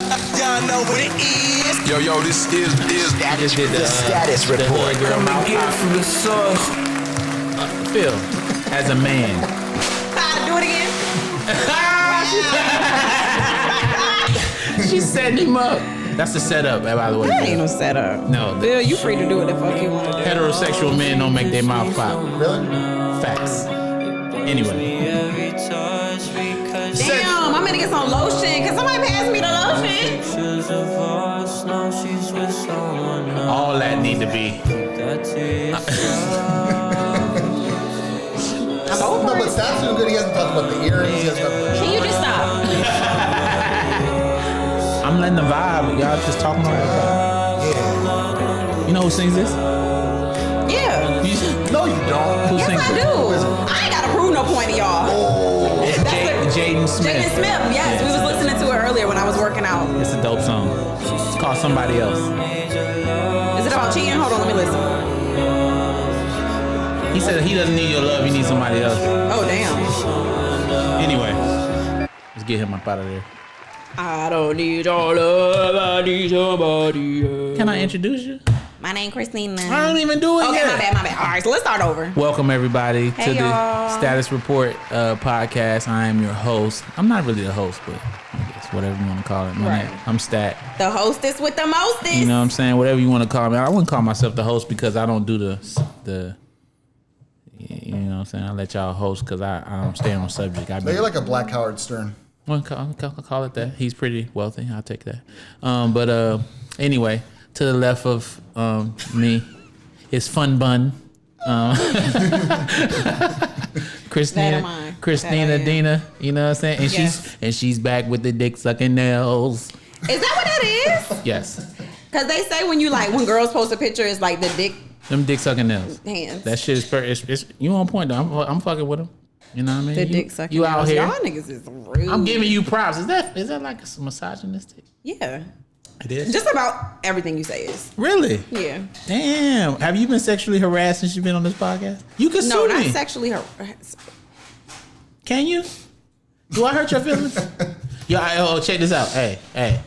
Y'all know what it is. Yo, this is the status report. Come and get it from the source. Phil, as a man. Do it again. She's setting him up. That's the setup, by the way. That ain't no setup. No. Bill, you free to do what the fuck you want to do. Heterosexual men don't make their mouth pop. Really? Facts. Anyway. Damn, I'm gonna get some lotion. Can somebody pass me the lotion? All that need to be. I'm over No, but it. Stat's doing good. He hasn't talked about the earrings. He hasn't talked about Can you just stop? I'm letting the vibe. Y'all just talking about the vibe. Yeah. You know who sings this? Yeah. No, you don't. Who Yes, sings I it? do. I ain't gotta prove no point to y'all. It's Jaden Smith. Jaden Smith, yes. We was listening to it earlier when I was working out. It's a dope song. It's called Somebody Else. Is it about cheating? Hold on, let me listen. He said he doesn't need your love, he needs somebody else. Oh, damn. Anyway, let's get him up out of there. I don't need your love, I need somebody else. Can I introduce you? My name Christina. I don't even do it Okay, yet. my bad. All right, so let's start over. Welcome everybody Hey, to the y'all. Status Report podcast. I am your host. I'm not really the host, but I guess whatever you want to call it. My name, I'm Stat. The hostess with the mostest. You know what I'm saying? Whatever you want to call me. I wouldn't call myself the host because I don't do the you know what I'm saying? I let y'all host because I don't stay on subject. So you're like a Black Howard Stern. Well, call it that. He's pretty wealthy. I'll take that. But anyway, to the left of me is Fun Bun. Christina Dina. You know what I'm saying? And Yes. she's back with the dick sucking nails. Is that what that is? Yes. Because they say when girls post a picture, it's like the dick Them dick sucking nails. hands. That shit is it's you on point though. I'm fucking with them. You know what I mean? The dick sucking. You out here? Y'all niggas is rude. I'm giving you props. Is that like a misogynistic? Yeah. It is. Just about everything you say is. Really? Yeah. Damn. Have you been sexually harassed since you've been on this podcast? You can No, sue not me. sexually harassed. Can you? Do I hurt your feelings? Check this out. Hey.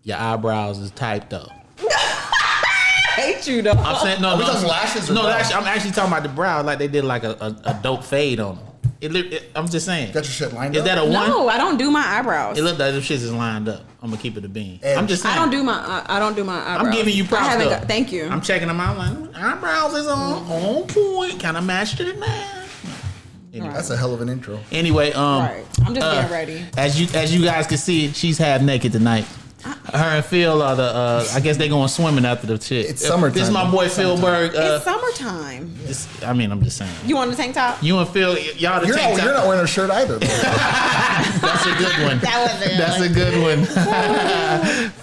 Your eyebrows is tight though. I hate you though. I'm saying no. Are we talking lashes or brows? I'm actually talking about the brow. Like they did like a dope fade on them. I'm just saying. Got your shit lined Is up? that a one? No, I don't do my eyebrows. It looked like them shits is lined up. I'm gonna keep it a bean. Edge. I'm just saying. I don't do my eyebrows. I'm giving you I props haven't though. thank you. I'm checking them out. Like eyebrows is on point. Kind of matched it now. Anyway. That's a hell of an intro. Anyway, Right. I'm just getting ready. As you guys can see, she's half naked tonight. Her and Phil are the. I guess they going swimming after the shit. It's summertime. This is my boy Phil Berg. It's summertime. I'm just saying. You want the tank top? You and Phil, y'all the tank top. You're not wearing a shirt either. That's a good one. That's a good one.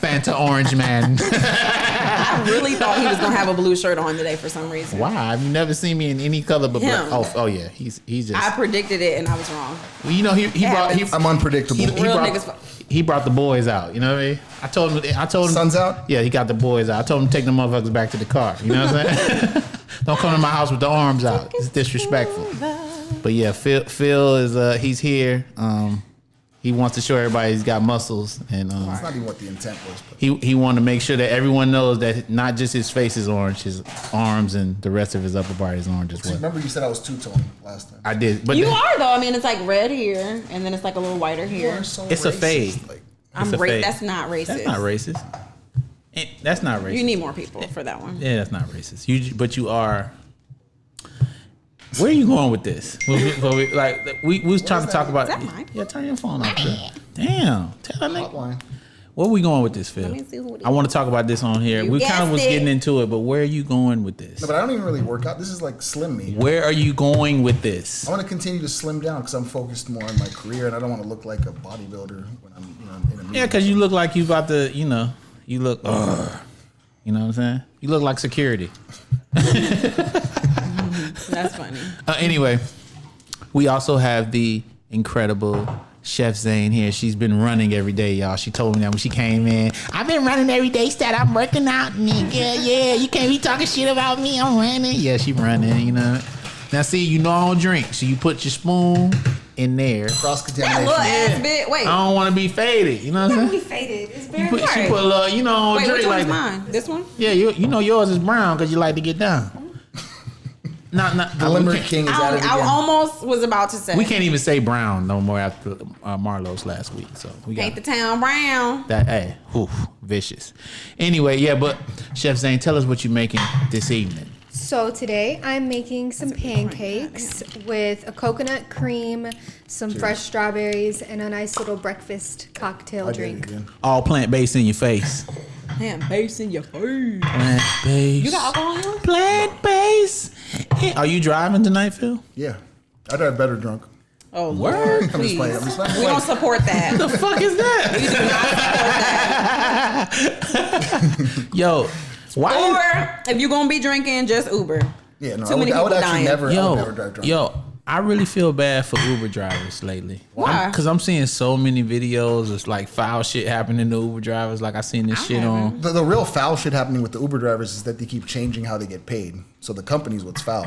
Fanta Orange Man. I really thought he was gonna have a blue shirt on today for some reason. Why? You've never seen me in any color but black. Him. Oh yeah. He's just. I predicted it and I was wrong. Well, you know he brought. I'm unpredictable. Real niggas. He brought the boys out. You know what I mean? I told him. Sun's out? Yeah, he got the boys out. I told him to take the motherfuckers back to the car. You know what I'm saying? Don't come to my house with the arms out. It's disrespectful. But yeah, Phil is he's here. He wants to show everybody he's got muscles, and That's not even what the intent was. But he wanted to make sure that everyone knows that not just his face is orange, his arms and the rest of his upper body is orange as well. remember you said I was two-tone last time. I did, but You are though. I mean, it's like red here, and then it's like a little whiter You here. are so It's a racist. fade. Like, It's a fade. That's not racist. That's not racist. That's not racist. You need more people for that one. Yeah, that's not racist. But you are. Where are you going with this? We was trying to talk about. Is that mine? Yeah, turn your phone off. Phil. Damn, tell that nigga. hotline. Where are we going with this, Phil? Let me see who it is. I want to talk about this on here. You We kind of guessed was it. getting into it, but where are you going with this? No, but I don't even really work out. This is like slim me. Where are you going with this? I want to continue to slim down because I'm focused more on my career, and I don't want to look like a bodybuilder when I'm, in a meeting. Yeah, because you look like you about to, you look, you know what I'm saying? You look like security. That's funny. Anyway, we also have the incredible Chef Zane here. She's been running every day, y'all. She told me that when she came in. I've been running every day, Stat. I'm working out, nigga. Yeah, you can't be talking shit about me. I'm running. Yeah, she running, you know. Now, see, you know I don't drink, so you put your spoon in there. Cross That contamination. little ass bit. Wait. I don't want to be faded. You know what I'm We saying? faded. It's She very put, she Right. put a little, you know, Wait, drink which like one's mine? This one? Yeah, you know yours is brown because you like to get down. Not The Limerick King is at it I again. almost was about to say. we can't even say brown no more after Marlowe's last week. So we Paint got the town brown. that. Hey, whew, vicious. Anyway, yeah, but Chef Zane, tell us what you're making this evening. So today I'm making some pancakes with a coconut cream, some fresh strawberries, and a nice little breakfast cocktail I did it drink. again. All plant based in your face. Damn, bass in your face. Plant based. You got alcohol in yours? Plant based. Are you driving tonight, Phil? Yeah. I'd have better drunk. Oh, Word? Lord, I'm just please. playing. I'm just playing. We don't support that. The fuck is that? Yo, why? Or if you're gonna be drinking, just Uber. Yeah, no, Too I many would people actually dying. never, I would never drive drunk. I really feel bad for Uber drivers lately. Why? Because I'm seeing so many videos of like foul shit happening to Uber drivers. Like I seen this shit on. The real foul shit happening with the Uber drivers is that they keep changing how they get paid. So the company's what's foul.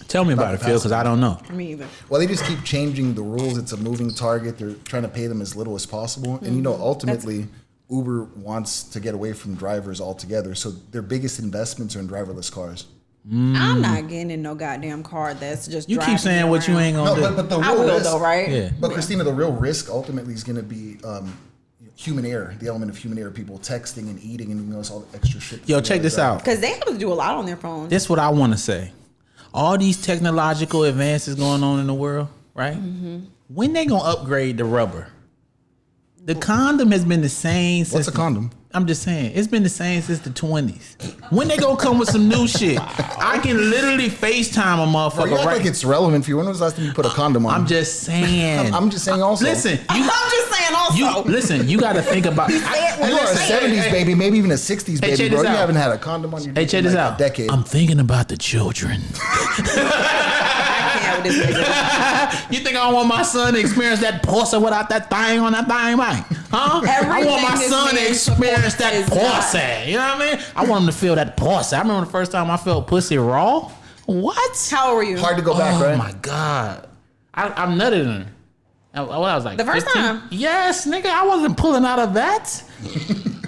Tell me about Not it, the Phil, because I don't know. Me either. Well, they just keep changing the rules. It's a moving target. They're trying to pay them as little as possible. And, you know, ultimately, Uber wants to get away from drivers altogether. So their biggest investments are in driverless cars. I'm not getting in no goddamn car that's just. You keep driving saying me what you around. ain't gonna No, do. but the I real will risk, though, right? Yeah. But Christina, the real risk ultimately is going to be human error, the element of human error, people texting and eating and all the extra shit. Yo, check this out. Because they have to do a lot on their phones. This is what I want to say. All these technological advances going on in the world, right? When they gonna upgrade the rubber? The condom has been the same since. What's a condom? I'm just saying, it's been the same since the 20s. When they gonna come with some new shit? I can literally FaceTime a Bro, motherfucker you act right. like it's relevant for you. When was the last time you put a condom on? I'm just saying. I'm just saying also. Listen, I'm just saying also. you got to think about. You are a 70s baby, maybe even a 60s Hey, baby, check bro. this You out. haven't had a condom on your Hey, dick check in this like out. a decade. I'm thinking about the children. I can't with this nigga. You think I want my son to experience that pussy without that thing on that thing, man? Huh? I want my Everything this son to man experience that supports is not- pussy. You know what I mean? I want him to feel that pussy. I remember the first time I felt pussy raw. What? How old were you? Hard to go back, Oh right? my god! I'm nutted in her. I was like The first 15? time? Yes, nigga. I wasn't pulling out of that.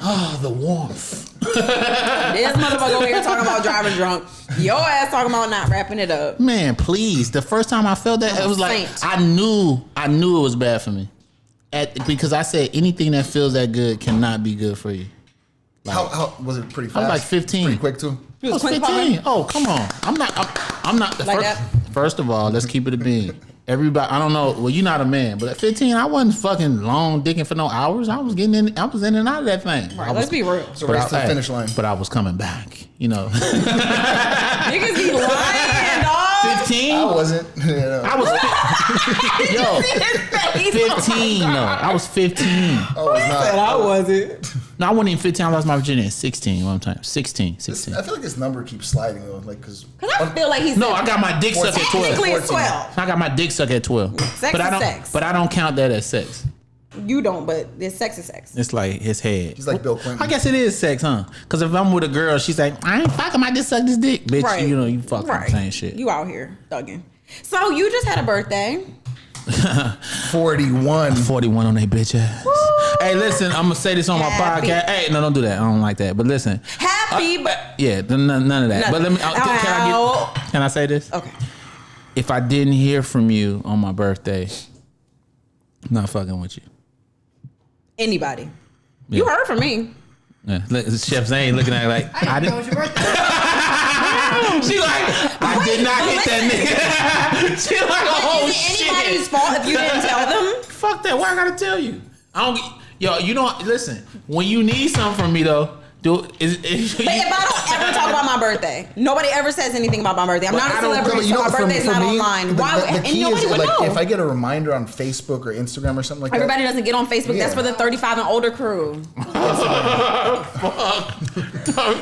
Oh, the warmth. This motherfucker over here talking about driving drunk. Your ass talking about not wrapping it up. Man, please. The first time I felt that, it was like Saint. I knew it was bad for me. Because I said anything that feels that good cannot be good for you. How was it pretty fast? I was like 15. Pretty quick too. You I was was quick 15. Oh, come on. I'm not. Like that? First of all, let's keep it a bean. Everybody, I don't know. Well, you're not a man, but at 15, I wasn't fucking long dicking for no hours. I was getting in. I was in and out of that thing. Right, let's be real. So race to the finish line. But I was coming back. You know. Niggas be lying, dog. 15. I wasn't. I was. Yo. 15. No, I was 15. Oh, it's not. I wasn't. No, I wasn't even 15. I lost my virginity at 16 one time. 16. I feel like this number keeps sliding though, like because Because I feel like he's No, I got my dick sucked at 12. technically it's 12. I got my dick sucked at 12. Sex but I is don't. sex. But I don't count that as sex. You don't, but this sex is sex. It's like his head. he's like Bill Clinton. I guess it is sex, huh? Because if I'm with a girl, she's like, I ain't fucking. I just suck this dick, bitch. Right. You know, you fucking Right. saying shit. You out here thugging. So you just had a birthday. 41. 41 on that bitch ass. Hey, listen, I'm gonna say this on my Happy. podcast. Hey, no, don't do that. I don't like that. But listen, Happy yeah, none of that. But let me. Ow. Can I say this? Okay. If I didn't hear from you on my birthday, I'm not fucking with you. Anybody. You heard from me. Yeah, look, Chef Zane looking at it like I didn't know it was your birthday. She like, I did not hit that nigga. She like, oh Is it anybody's shit. fault if you didn't tell them? Fuck that. Why I gotta tell you? I don't. Yo, you know. Listen, when you need something from me though, But if I don't ever talk about my birthday, nobody ever says anything about my birthday. I'm not a celebrity, so my birthday's not online. Why? The And key nobody is would like know. if I get a reminder on Facebook or Instagram or something like Everybody that. doesn't get on Facebook. Yeah. That's for the 35 and older crew.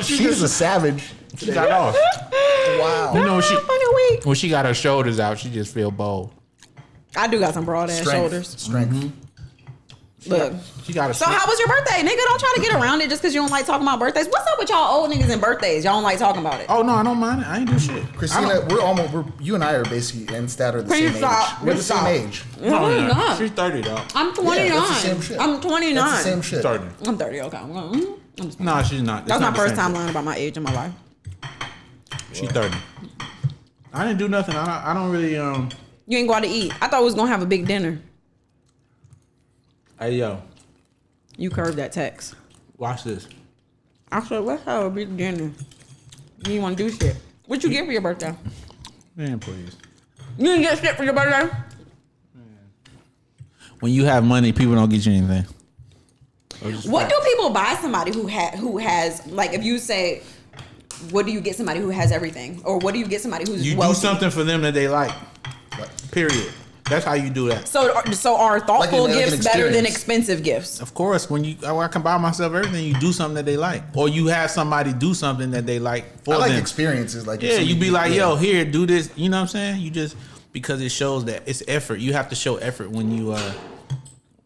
She's a savage. she got off. Wow. You know when she Fucking weak. when she got her shoulders out, she just feel bold. I do got some broad ass Strength. shoulders. Strength. Look. She got a So how was your birthday, nigga? Don't try to get around it just because you don't like talking about birthdays. What's up with y'all old niggas and birthdays? Y'all don't like talking about it. Oh no, I don't mind it. I ain't do shit. Christina, you and I are basically and Stat are the Can you same stop? age. We're the same age. No, you're not. She's 30 though. I'm 29. Yeah, that's the same shit. I'm 29. That's the same shit. 30. I'm 30. Okay. I'm just, No, she's not. that's not my the first same time shit. learning about my age in my life. She's 30. I didn't do nothing. I don't really You ain't go out to eat. I thought we was gonna have a big dinner. Hey yo, You curved that text. watch this. I said, let's have a big dinner. You didn't want to do shit. What you get for your birthday? Man, please. You didn't get shit for your birthday? When you have money, people don't get you anything. What do people buy somebody who has like if you say, what do you get somebody who has everything, or what do you get somebody who's You wealthy? do something for them that they like. Period. That's how you do that. So are thoughtful Like an gifts better than experience. expensive gifts? Of course, when I can buy myself everything, you do something that they like, or you have somebody do something that they like for I like them. experiences. Like Yeah, you be like, yo, here, do this. You know what I'm saying? You just because it shows that it's effort. You have to show effort when you're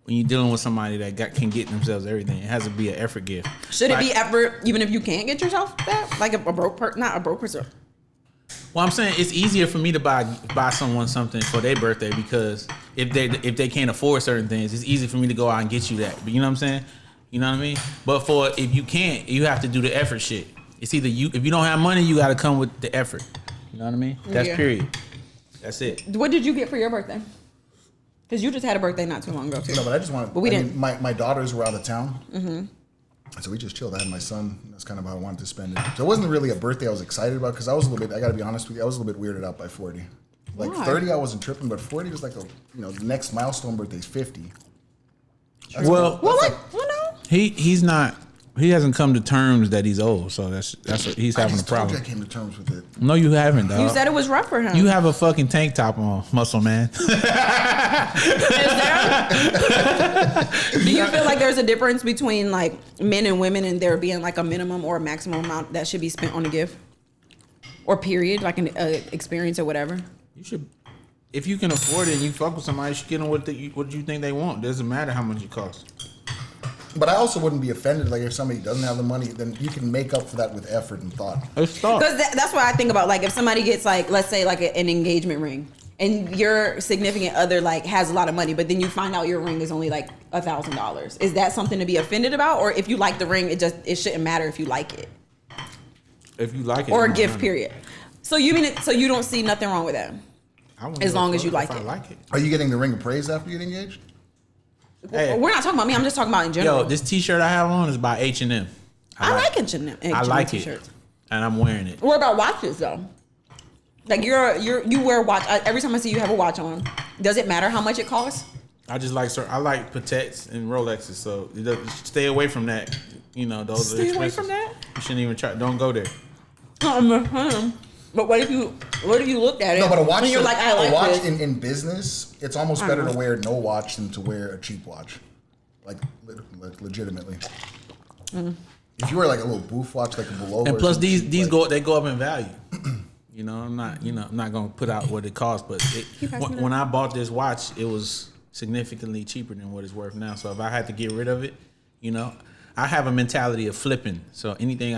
dealing with somebody that can get themselves everything. It has to be an effort gift. Should it be effort even if you can't get yourself that? Like a broke person, not a broke person. Well, I'm saying it's easier for me to buy someone something for their birthday because if they can't afford certain things, it's easy for me to go out and get you that. But you know what I'm saying? You know what I mean? But if you can't, you have to do the effort shit. It's either if you don't have money, you got to come with the effort. You know what I mean? That's period. That's it. What did you get for your birthday? Because you just had a birthday not too long ago too. No, but I just wanted. But we didn't. My daughters were out of town, so we just chilled. I had my son. That's kind of how I wanted to spend it. So it wasn't really a birthday I was excited about because I was a little bit. I got to be honest with you. I was a little bit weirded out by 40. Like Why? 30, I wasn't tripping, but 40 was like the next milestone birthday is 50. Well, no. he's not. He hasn't come to terms that he's old, so that's what he's having a just told problem. you I came to terms with it. No, you haven't, dog. You said it was rough for him. You have a fucking tank top on, muscle man. Do you feel like there's a difference between like men and women and there being like a minimum or a maximum amount that should be spent on a gift? Or period, like an experience or whatever? You should, if you can afford it and you fuck with somebody, you should get them what you think they want. Doesn't matter how much it costs. But I also wouldn't be offended. Like if somebody doesn't have the money, then you can make up for that with effort and thought. It's thought. Because that's what I think about. Like if somebody gets like, let's say like an engagement ring, and your significant other like has a lot of money, but then you find out your ring is only like $1,000. Is that something to be offended about, or if you like the ring, it shouldn't matter if you like it, If you like it, or a gift period. So you mean so you don't see nothing wrong with that? I wouldn't as give a long as fuck you if like I it. like it. Are you getting the ring appraised after you get engaged? Hey. We're not talking about me. I'm just talking about in general. Yo, this T-shirt I have on is by H&M. I like H&M. I like t-shirts. it, and I'm wearing it. What about watches though? Like you wear a watch every time I see you have a watch on. Does it matter how much it costs? I just like I like Pateks and Rolexes, so stay away from that. You know, those are Stay expensive. away from that? You shouldn't even try. Don't go there. But what if you looked at it? No, but a watch. and you're like, I like a watch this. in business, it's almost better to wear no watch than to wear a cheap watch, like legitimately. If you wear like a little boof watch, like a below, And plus, these go up in value. You know, I'm not gonna put out what it costs, but when I bought this watch, it was significantly cheaper than what it's worth now. So if I had to get rid of it, you know, I have a mentality of flipping. So anything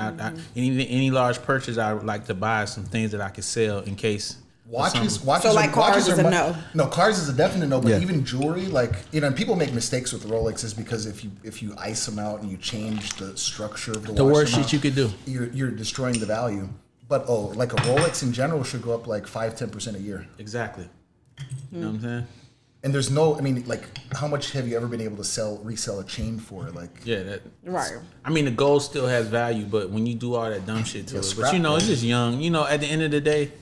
any large purchase, I would like to buy some things that I could sell in case. Watches So, like, cars is a no? No, cars is a definite no. But Yeah. even jewelry, like and people make mistakes with the Rolexes because if you ice them out and you change the structure of the watch, worst somehow, shit you could do. You're destroying the value. But like a Rolex in general should go up like 5-10% a year. Exactly. You know what I'm saying? And there's no, I mean, like, how much have you ever been able to resell a chain for? Like, Yeah, Right. I mean, the gold still has value, but when you do all that dumb shit to Yeah, it, scrap but you know, gold. it's just young. You know, at the end of the day,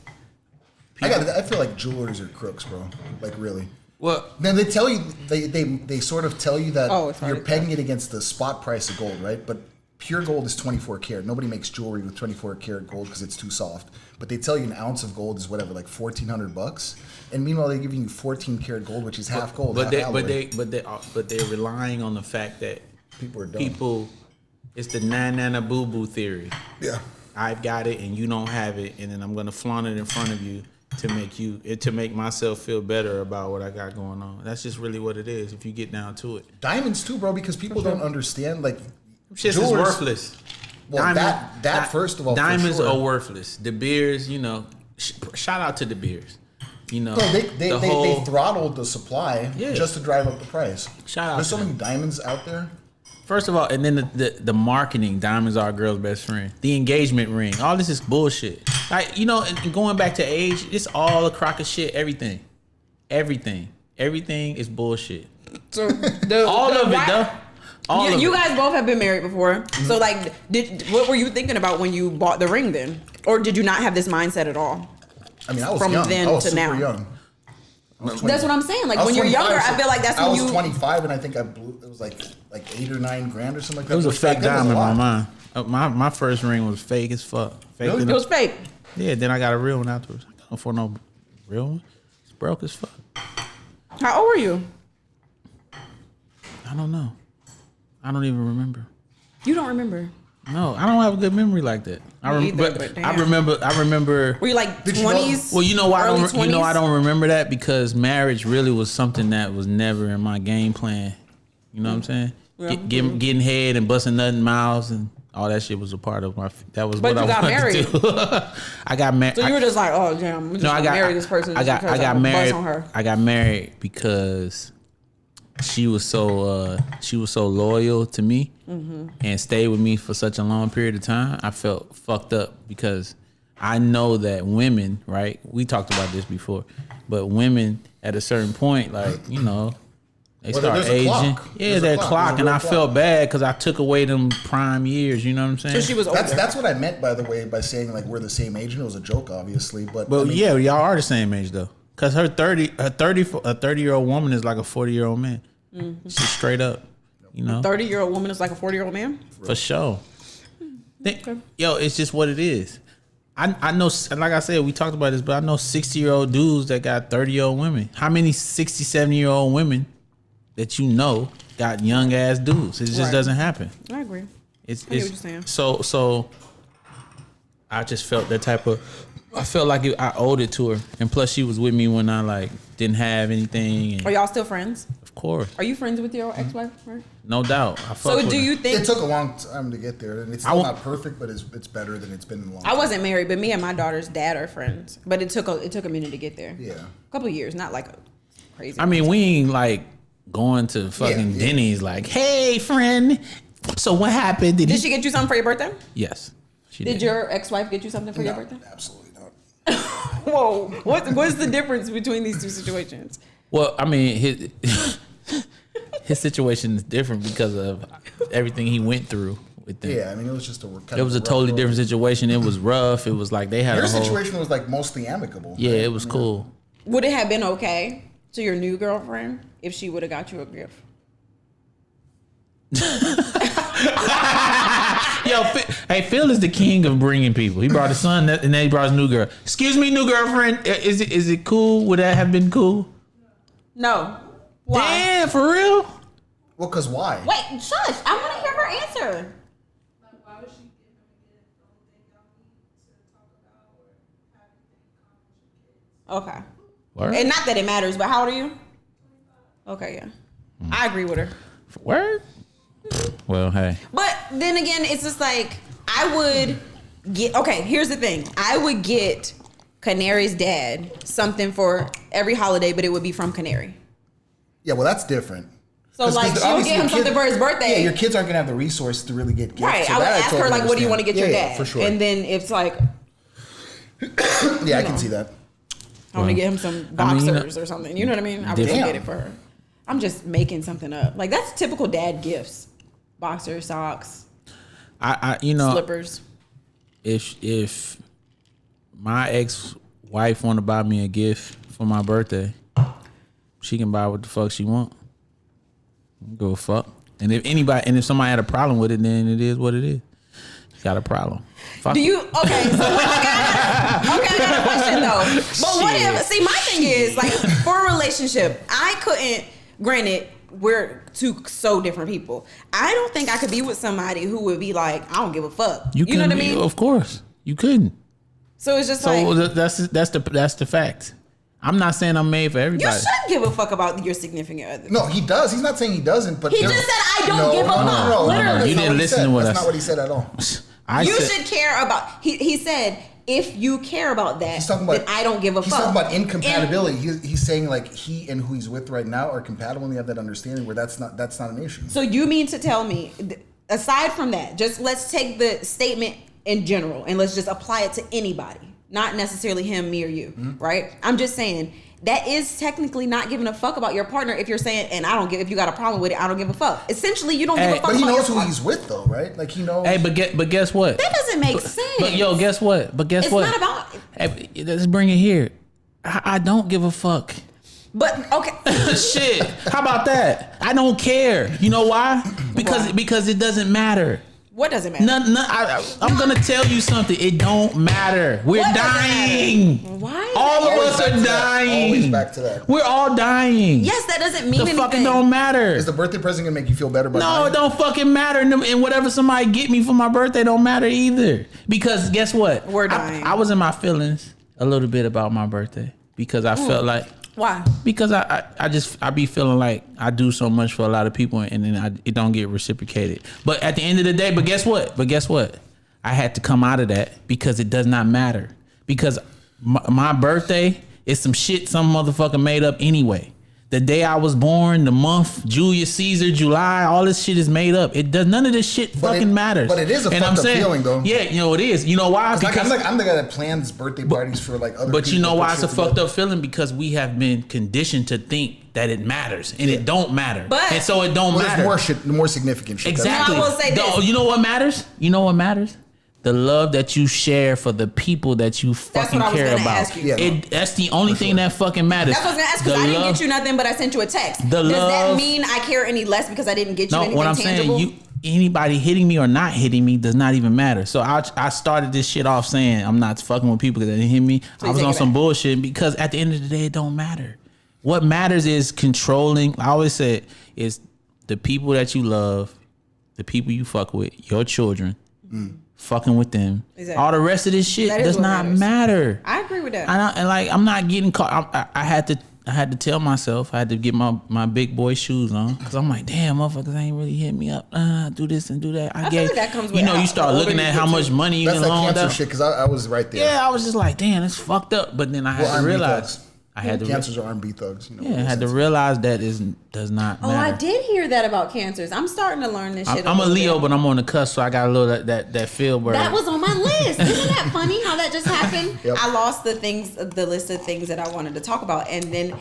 I feel like jewelers are crooks, bro. Like, really. well, Then they tell you, they sort of tell you that It's hard you're to pegging it against the spot price of gold, right? But pure gold is 24 karat. Nobody makes jewelry with 24 karat gold because it's too soft. But they tell you an ounce of gold is whatever, like $1,400, and meanwhile they're giving you 14 karat gold, which is half gold. but half alloy. they're relying on the fact that People are dumb. It's the nana boo boo theory. Yeah. I've got it and you don't have it, and then I'm gonna flaunt it in front of you to make myself feel better about what I got going on. That's just really what it is. If you get down to it, diamonds too, bro, because people don't understand like shit is worthless. Well, that first of all, diamonds for sure. are worthless. De Beers, shout out to De Beers. No, they throttled the supply just to drive up the price. Shout out. There's so many diamonds out there. First of all, and then the marketing, diamonds are a girl's best friend. The engagement ring, all this is bullshit. Like, and going back to age, it's all a crock of shit. Everything is bullshit. So all of it, though. You guys both have been married before. Mm-hmm. So like, what were you thinking about when you bought the ring then? Or did you not have this mindset at all? I mean, I was from young. then I was to super now. young. That's what I'm saying. Like when you're younger, I feel like that's when you. I was 25 and I think it was like $8 or $9 grand or something like that. It was a fake diamond in my mind. My first ring was fake as fuck. It was fake. Yeah, then I got a real one afterwards. I can't afford no real one. It's broke as fuck. How old were you? I don't know. I don't even remember. You don't remember? No, I don't have a good memory like that. I remember. Were you like 20s? Well, you know why I don't. 20s? You know I don't remember that because marriage really was something that was never in my game plan. You know what I'm saying? Yeah. Getting head and busting nut in mouths and all that shit was a part of my. That was but what I got wanted married. to do. I got married. So you were just like, oh damn, I'm just gonna marry this person. I got married. On her. I got married because she was so loyal to me and stayed with me for such a long period of time. I felt fucked up because I know that women, right? We talked about this before, but women at a certain point, like they start aging. Yeah, that clock, and I felt bad because I took away them prime years. You know what I'm saying? So she was older. That's what I meant, by the way, by saying like we're the same age, and it was a joke, obviously. But yeah, y'all are the same age though. Cause a 30-year-old woman is like a 40-year-old man. Mm-hmm. She's straight up, 30-year-old woman is like a 40-year-old man. For sure. It's just what it is. I know, like I said, we talked about this, but I know 60-year-old dudes that got 30-year-old women. How many 60, 70-year-old women that got young ass dudes? It just doesn't happen. I agree. I get what you're saying. So I just felt that type of. I felt like I owed it to her, and plus she was with me when I didn't have anything. And are y'all still friends? Of course. Are you friends with your ex-wife? Right? No doubt. So do you think it took a long time to get there, and it's still not perfect, but it's better than it's been in a long time. I wasn't married, but me and my daughter's dad are friends. But it took a minute to get there. Yeah, a couple of years, not like a crazy. I mean, we ain't going to fucking Denny's like, hey friend. So what happened? Did she get you something for your birthday? Yes. She did. Your ex-wife get you something for your birthday? Absolutely not. Whoa! What's the difference between these two situations? Well, I mean, his situation is different because of everything he went through with them. Yeah, I mean, it was just it was a totally different situation. It was rough. It was like they had your situation was mostly amicable. Yeah, it was cool. Would it have been okay to your new girlfriend if she would have got you a gift? Phil is the king of bringing people. He brought his son, and then he brought his new girl. Excuse me, new girlfriend. Is it cool? Would that have been cool? No. Why? Damn, for real? Well, cause why? Wait, shush! I want to hear her answer. Why would she give him a gift? The only thing y'all need to talk about or have anything in common with your kids. Okay. Word? And not that it matters, but how old are you? Okay, yeah. I agree with her. Word? Well, hey. But then again, it's just like I would get. Okay, here's the thing. I would get Canary's dad something for every holiday, but it would be from Canary. Yeah, well, that's different. So like she would get him something for his birthday. Yeah, your kids aren't gonna have the resource to really get gifts. Right. So I would ask her like, "What do you want to get your dad?" Yeah, for sure. And then it's like, yeah, I can see that. I want to get him some boxers or something. You know what I mean? I would get it for her. I'm just making something up. Like that's typical dad gifts. Boxers, socks. I slippers. If my ex-wife want to buy me a gift for my birthday, she can buy what the fuck she want. Go a fuck. And if somebody had a problem with it, then it is what it is. Got a problem. Fuck. Do you okay? So I got a question though. But what if? See, my thing is like for a relationship, I couldn't. Granted, we're two so different people. I don't think I could be with somebody who would be like, I don't give a fuck. You know what I mean? Of course, you couldn't. So it's just that's the fact. I'm not saying I'm made for everybody. You shouldn't give a fuck about your significant other. No, he does. He's not saying he doesn't. But he just said I don't give a fuck. No, literally, you didn't listen to what I said. That's not what he said at all. You should care about. He said if you care about that, he's talking about, then I don't give a fuck. He's talking about incompatibility. He's saying like he and who he's with right now are compatible, and they have that understanding where that's not an issue. So you mean to tell me, aside from that, just let's take the statement in general and let's just apply it to anybody, not necessarily him, me, or you, right? I'm just saying that is technically not giving a fuck about your partner if you're saying, and I don't give, if you got a problem with it, I don't give a fuck. Essentially, you don't give a fuck. But he knows who partner. he's with, though, right? Like he knows. Hey, but guess what? That doesn't make sense. But yo, guess what? It's not about. Hey, let's bring it here. I don't give a fuck. But okay. Shit. How about that? I don't care. You know why? Because it doesn't matter. What doesn't matter? I'm gonna tell you something. It don't matter. We're dying. Why? All of us are dying. Always back to that. We're all dying. Yes, that doesn't mean anything. The fucking don't matter. Is the birthday present gonna make you feel better? No, it don't fucking matter. And whatever somebody get me for my birthday don't matter either. Because guess what? We're dying. I was in my feelings a little bit about my birthday because I felt like. Why? Because I be feeling like I do so much for a lot of people and then it don't get reciprocated. But at the end of the day, but guess what? I had to come out of that because it does not matter. Because my birthday is some shit some motherfucker made up anyway. The day I was born, the month, Julius Caesar, July, all this shit is made up. It does none of this shit matters. But it is a fucked up feeling, though. Yeah, you know it is. You know why? Because I'm the guy that plans birthday parties for like other people. But you know why it's a fucked up feeling? Because we have been conditioned to think that it matters, and it don't matter. And so it don't matter. There's more shit, more significant shit. Exactly. I will say this. You know what matters? You know what matters? The love that you share for the people that you fucking care about. That's the only thing that fucking matters. That's what I was gonna ask because I didn't get you nothing, but I sent you a text. Does that mean I care any less because I didn't get you anything tangible? Saying, anybody hitting me or not hitting me does not even matter. So I started this shit off saying I'm not fucking with people because they didn't hit me. I was on some bullshit because at the end of the day, it don't matter. What matters is controlling. I always say is the people that you love, the people you fuck with, your children. Fucking with them. Exactly. All the rest of this shit does not matter. I agree with that. And like I'm not getting caught. I had to tell myself I had to get my big boy shoes on because I'm like, damn, motherfuckers ain't really hit me up. Do this and do that. I feel like that comes with you start looking at how much money you that's can loan. That's that cancer shit because I was right there. Yeah, I was just like, damn, it's fucked up. But then I had to realize. Cancers are R&B thugs. I had to realize that does not matter. Oh, I did hear that about cancers. I'm starting to learn this shit. I'm a Leo, but I'm on the cusp, so I got a little that feel where that was on my list. Isn't that funny how that just happened? Yep. I lost the list of things that I wanted to talk about, and then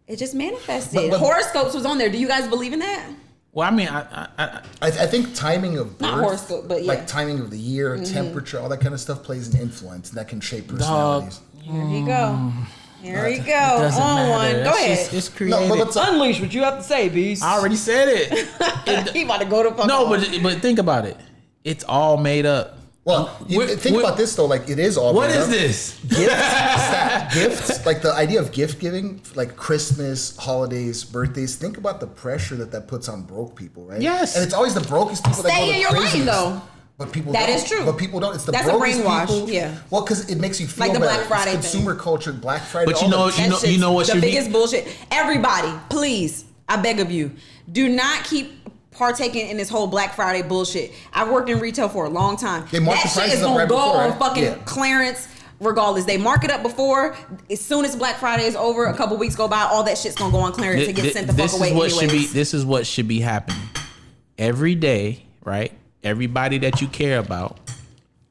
it just manifested. But horoscopes was on there. Do you guys believe in that? Well, I mean, I think timing of birth, not horoscope, but like timing of the year, temperature, all that kind of stuff plays an influence, and that can shape personalities. Here you go. Here we go. On one. Go ahead. It's creative. No, but Unleash what you have to say, Beast. I already said it. He about to go to fuck. No, but think about it. It's all made up. Well, think about this though. Like it is all. What made is up. this? Gifts, like the idea of gift giving, like Christmas, holidays, birthdays. Think about the pressure that puts on broke people, right? Yes. And it's always the brokest people that go Stay to in your craziest. lane, though. But people That don't. is true. But people don't. It's the That's a brokest brainwash, people. yeah. Well, because it makes you feel Like the better. Black Friday It's consumer culture, Black Friday. But you know what the should biggest be bullshit. Everybody, please, I beg of you, do not keep partaking in this whole Black Friday bullshit. I've worked in retail for a long time. They mark that the shit prices is up gonna right go before, on right? fucking Yeah. clearance. Regardless, they mark it up before. As soon as Black Friday is over, a couple weeks go by, all that shit's gonna go on clearance and get sent the fuck away anyways. This is what should be happening every day, right? Everybody that you care about,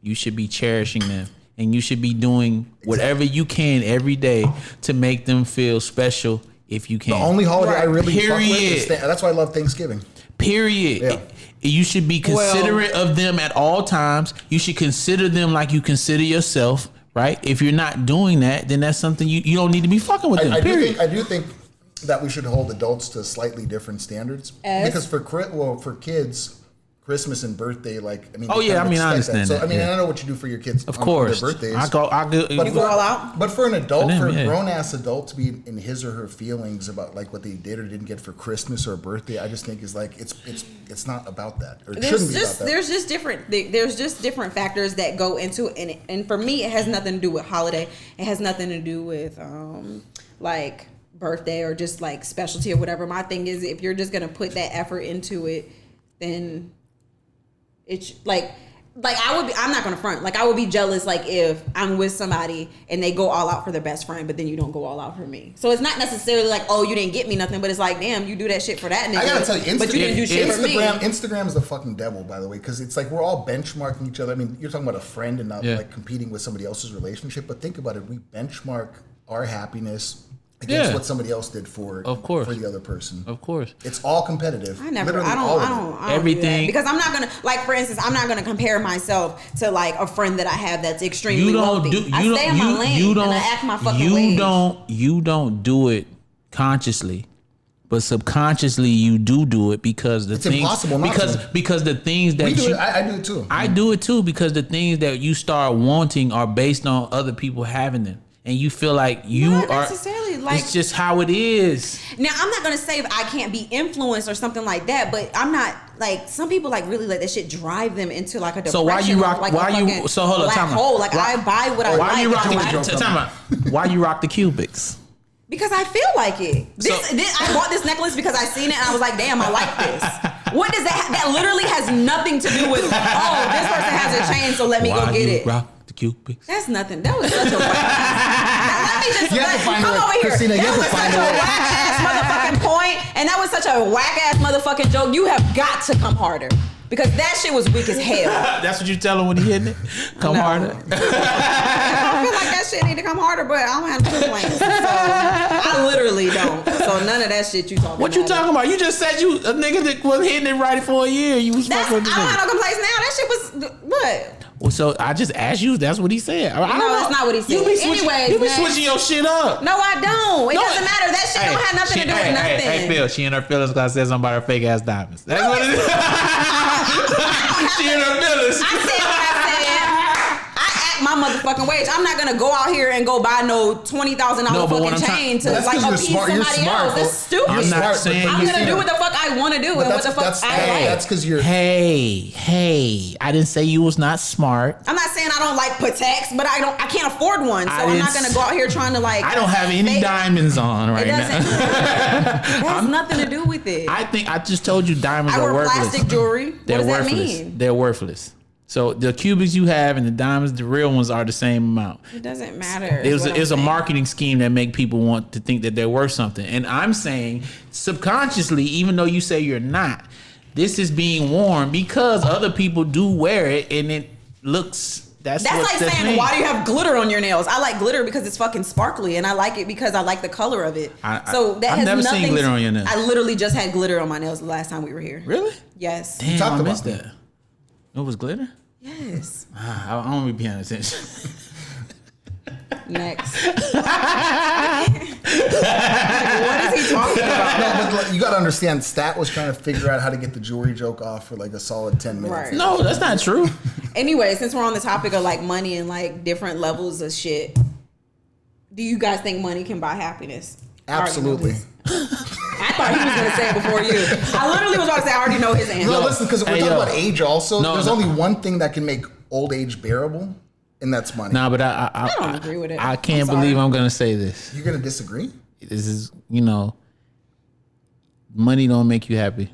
you should be cherishing them, and you should be doing whatever you can every day to make them feel special. If you can, The only holiday I really fuck with is Period. that's why I love Thanksgiving. Period. Yeah. You should be considerate of them at all times. You should consider them like you consider yourself, right? If you're not doing that, then that's something you don't need to be fucking with them. I Period. do think that we should hold adults to slightly different standards because for kids, Christmas and birthday, like I mean. Oh, yeah, I mean, I expect understand So that, I mean, yeah. I know what you do for your kids. Of on course, their birthdays. I go. But You go all out? But for an adult, For them, for a yeah. grown ass adult to be in his or her feelings about like what they did or didn't get for Christmas or birthday, I just think is like it's not about that, or it shouldn't be about that. There's just different factors that go into it, and for me, it has nothing to do with holiday. It has nothing to do with like birthday or just like specialty or whatever. My thing is, if you're just gonna put that effort into it, then it's like I would be, I'm not gonna front. Like I would be jealous like if I'm with somebody and they go all out for their best friend, but then you don't go all out for me. So it's not necessarily like, oh, you didn't get me nothing, but it's like, damn, you do that shit for that nigga. I gotta tell you, but you didn't do shit for me. Instagram is the fucking devil, by the way, because it's like we're all benchmarking each other. I mean, you're talking about a friend and not like competing with somebody else's relationship, but think about it. We benchmark our happiness against what somebody else did for the other person. Of course. It's all competitive. I don't Everything. because I'm not gonna, like, for instance, I'm not gonna compare myself to like a friend that I have that's extremely wealthy. I stay in my lane and I act my fucking way. You don't do it consciously, but subconsciously you do it because the things impossible not because the things that I do it too. I do it too because the things that you start wanting are based on other people having them. And you feel like you Not are necessarily, like, it's just how it is. Now I'm not gonna say I can't be influenced or something like that, but I'm not like some people like really let that shit drive them into like a depression. So why you rock? Like why you? So hold on, black time out. hole. Like I buy what I why like. You rock and I the, like. time out. Why you rock the cubics? Because I feel like it. I bought this necklace because I seen it and I was like, damn, I like this. What does that? That literally has nothing to do with. Oh, this person has a chain, so let me go get it. Rock the cubics. That's nothing. That was such a let me just You have to find come a way. over here. Christina, you That have to was find such a a way. whack ass motherfucking point, and that was such a whack ass motherfucking joke. You have got to come harder because that shit was weak as hell. That's what you tell him when he hitting it. Come harder. I feel like that shit need to come harder, but I don't have two plans. So I literally don't. So none of that shit you talking about. What you talking about? You just said you a nigga that was hitting it right for a year. You was That's, I fucking don't with the nigga. have no complaints now. That shit was what? Well, so I just asked you. That's what he said. I don't know. that's not what he said. You be switching, Anyways, you be next. switching your shit up. No, I don't. It No, doesn't matter. That shit don't have nothing to do with nothing. Hey, Phil, she in her feelings because I said something about her fake ass diamonds. That's what it is. She in her feelings. I said what I said. I act my motherfucking wage. I'm not gonna go out here and go buy no $20,000 fucking chain to That's like 'cause appease you're smart. You're somebody smart, else. That's stupid. I'm not saying I'm you gonna do what the fuck I want to do and what the fuck I like. That's because you're. Hey, I didn't say you was not smart. I'm not saying I don't like Pateks, but I can't afford one, so I'm not gonna go out here trying to like. I don't have any fake. diamonds on right It now. doesn't. That has nothing to do with it. I think I just told you diamonds I are wear worthless. plastic jewelry. What They're does worthless. that mean? They're worthless. So the cubics you have and the diamonds, the real ones, are the same amount. It doesn't matter. It's a marketing scheme that make people want to think that they're worth something. And I'm saying subconsciously, even though you say you're not, this is being worn because other people do wear it and it looks. That's like saying, mean. why do you have glitter on your nails? I like glitter because it's fucking sparkly, and I like it because I like the color of it. So that I've has never nothing. seen glitter on your nails. I literally just had glitter on my nails the last time we were here. Really? Yes. Damn, talked I about missed that. It was glitter? Yes. I don't be paying attention. Next. What is he talking about? No, but you got to understand, Stat was trying to figure out how to get the jewelry joke off for like a solid 10 minutes. Right. No, that's not true. Anyway, since we're on the topic of like money and like different levels of shit, do you guys think money can buy happiness? Absolutely. I thought he was going to say it before you. I literally was about to say I already know his answer. No, listen, because we're talking about age also. No, There's no. only one thing that can make old age bearable, and that's money. Nah, but I don't agree with it. I can't I'm sorry. believe I'm going to say this. You're going to disagree? This is, money don't make you happy.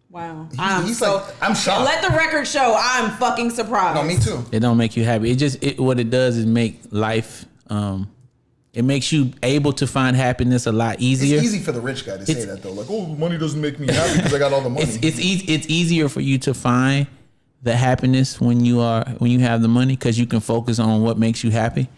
Wow. He's like, I'm shocked. Let the record show I'm fucking surprised. No, me too. It don't make you happy. What it does is make life, it makes you able to find happiness a lot easier. It's easy for the rich guy to say that though. Like, oh, money doesn't make me happy because I got all the money. It's easier for you to find the happiness when you have the money because you can focus on what makes you happy.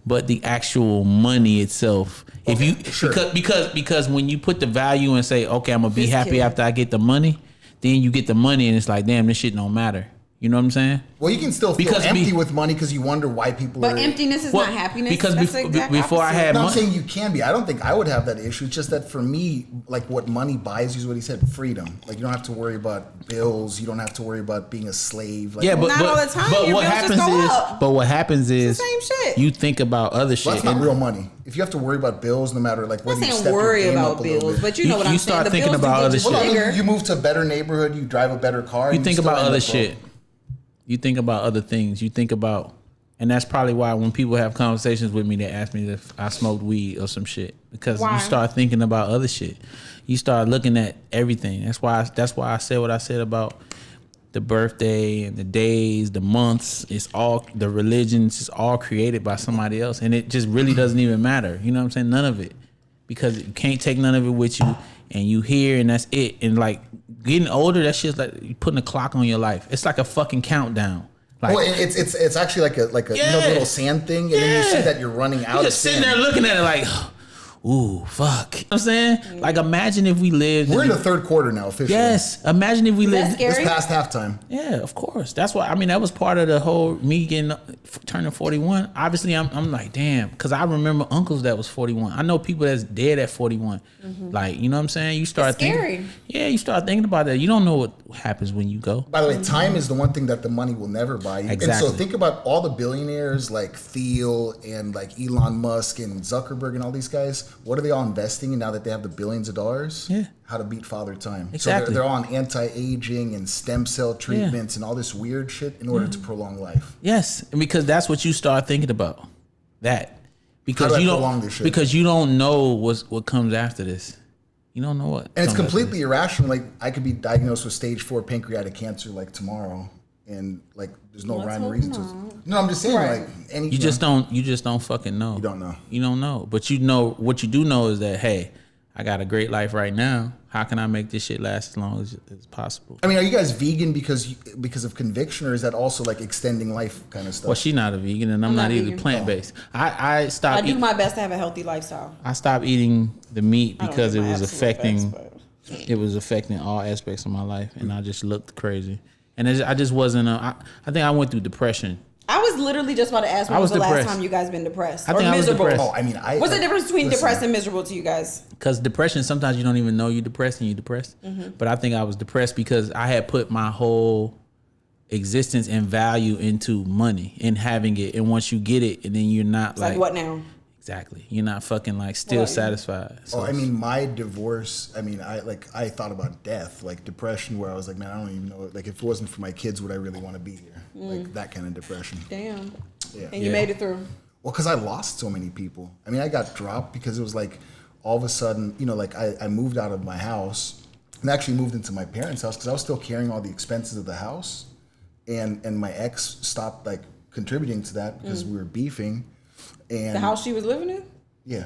But the actual money itself, because when you put the value and say, okay, I'm gonna be happy after I get the money, then you get the money and it's like, damn, this shit don't matter. You know what I'm saying? Well, you can still feel empty with money because you wonder why people But are... emptiness is not happiness. Because That's the exact before I opposite. had No, I'm money, saying you can be. I don't think I would have that issue. It's just that for me, like what money buys you is what he said, freedom. Like you don't have to worry about bills. You don't have to worry about being a slave. Like, yeah, but Not all the time. But Your what bills happens just go is, up. but what happens is, the same shit. you think about other shit. well, that's not and real money. If you have to worry about bills, no matter like I'm whether not you saying step your worry game about up a little bills, bit. but you know what you I'm start saying. The thinking bills do about get other you shit. Well, no, bigger. you move to a better neighborhood. You drive a better car. You and think still about end other up shit. You think about other things. You think about, and that's probably why when people have conversations with me, they ask me if I smoked weed or some shit, because Why? you start thinking about other shit. You start looking at everything. That's why I said what I said about the birthday and the days, the months. It's all the religions. It's all created by somebody else, and it just really doesn't even matter. You know what I'm saying? None of it, because you can't take none of it with you, and you here, and that's it. And like getting older, that shit's like you putting a clock on your life. It's like a fucking countdown. Like, Well, it's actually like a you know, Yeah. little sand thing, and then you see that you're running out you of just sitting sand. there looking at it like, ooh, fuck. You know what I'm saying? Like, imagine if we lived. We're in the third quarter now, officially. Yes, imagine if we that lived. scary? It's past halftime. Yeah, of course. That's why. I mean, that was part of the whole me getting turning 41. Obviously, I'm like, damn, because I remember uncles that was 41. I know people that's dead at 41. Like, you know what I'm saying? You start It's scary. thinking. Yeah, you start thinking about that. You don't know what happens when you go. By the way, time is the one thing that the money will never buy you. And Exactly. so think about all the billionaires like Thiel and like Elon Musk and Zuckerberg and all these guys. What are they all investing in now that they have the billions of dollars? Yeah. How to beat father time. Exactly. So they're on anti-aging and stem cell treatments and all this weird shit in order to prolong life. Yes, and because that's what you start thinking about. That because How do I you prolong don't this shit? because you don't know what comes after this. You don't know what. And it's comes after completely this. irrational. Like I could be diagnosed with stage 4 pancreatic cancer like tomorrow, and like there's no rhyme or reason to it. No, I'm just saying like any. You just don't fucking know. You don't know. You don't know. But you know what you do know is that, hey, I got a great life right now. How can I make this shit last as long as possible? I mean, are you guys vegan because of conviction, or is that also like extending life kind of stuff? Well, she's not a vegan, and I'm not not either vegan. plant based. I stopped. I do my best to have a healthy lifestyle. I stopped eating the meat I don't because do it my was absolute affecting. best, It was affecting all aspects of my life, and I just looked crazy. And I just wasn't. I think I went through depression. I was literally just about to ask when I was was the depressed. last time you guys been depressed I or think I was miserable? depressed. Oh, I mean, What's the difference between listen, depressed and miserable to you guys? Because depression, sometimes you don't even know you're depressed and you're depressed. Mm-hmm. But I think I was depressed because I had put my whole existence and value into money and having it. And once you get it, and then you're not It's like what now? Exactly. You're not fucking like still What? satisfied. So Oh, I mean, my divorce. I mean, I thought about death, like depression, where I was like, man, I don't even know. Like, if it wasn't for my kids, would I really want to be here? Like that kind of depression. Damn. Yeah. And you made it through. Well, because I lost so many people. I mean, I got dropped because it was like all of a sudden, you know, like I moved out of my house and actually moved into my parents' house because I was still carrying all the expenses of the house, and my ex stopped like contributing to that because we were beefing. And The house she was living in? yeah.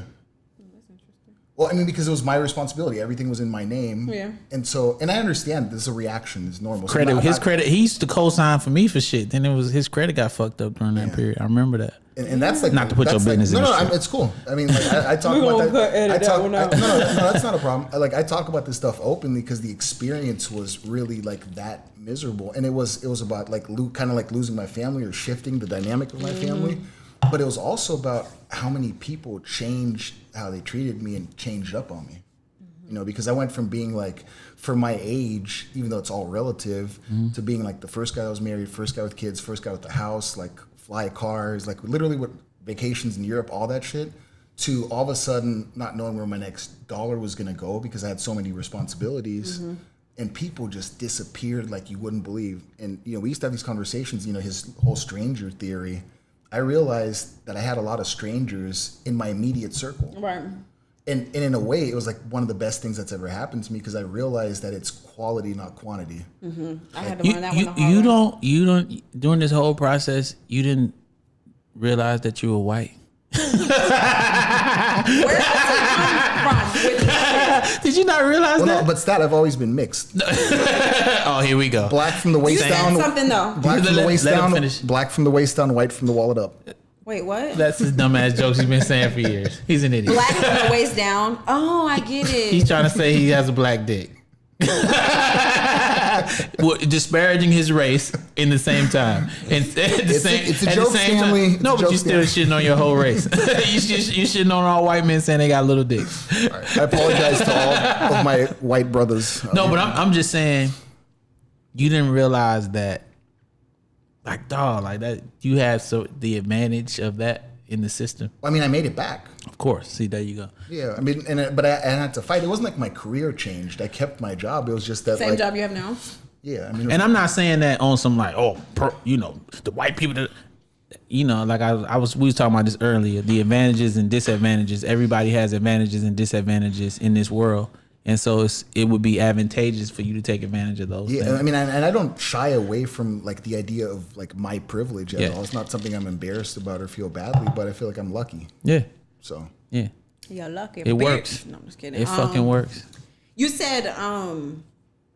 Well, I mean, because it was my responsibility. Everything was in my name. Yeah. And so, and I understand this is a reaction. It's normal. So credit, not- his not- credit, he used to co-sign for me for shit. Then it was his credit got fucked up during that period. I remember that. And that's like Not to put your that's like- business in No, the no, shit. it's cool. I mean, like I talk We're about gonna that. edit I that talk. one out. No, that's not a problem. I talk about this stuff openly because the experience was really like that miserable, and it was about like kind of like losing my family or shifting the dynamic of my family. But it was also about how many people changed how they treated me and changed up on me. You know, because I went from being like, for my age, even though it's all relative, to being like the first guy that was married, first guy with kids, first guy with the house, like fly cars, like literally with vacations in Europe, all that shit, to all of a sudden not knowing where my next dollar was going to go because I had so many responsibilities. And people just disappeared like you wouldn't believe. And, you know, we used to have these conversations, you know, his whole stranger theory. I realized that I had a lot of strangers in my immediate circle. Right. And in a way, it was like one of the best things that's ever happened to me because I realized that it's quality, not quantity. I had to learn that one the hard You way. don't during this whole process, you didn't realize that you were white. Where does it come from with this shit? Did you not realize Well, that? no, but stat, I've always been mixed. Oh, here we go. Black from the You waist said down. something though. Black from the Let- waist let him down. finish. Black from the waist down. White from the wallet up. Wait, what? That's his dumbass jokes he's been saying for years. He's an idiot. Black from the waist down. Oh, I get it. He's trying to say he has a black dick. disparaging his race in the same time. And It's a joke, Stanley. No, but you still shitting on your whole race. you shitting on all white men saying they got little dicks. Right. I apologize to all of my white brothers. No, but I'm just saying, you didn't realize that, like, dog, like that. You have the advantage of that in the system. I mean, I made it back. Of course. See, there you go. Yeah, I mean, but I had to fight. It wasn't like my career changed. I kept my job. It was just that Same job you have now. Yeah, I mean, And I'm not saying that on some like, the white people that, we was talking about this earlier. The advantages and disadvantages. Everybody has advantages and disadvantages in this world. And so it would be advantageous for you to take advantage of those. Yeah, things. I mean, and I don't shy away from like the idea of like my privilege at all. It's not something I'm embarrassed about or feel badly, but I feel like I'm lucky. Yeah. So yeah, You're lucky. it works. No, I'm just kidding. It fucking works. You said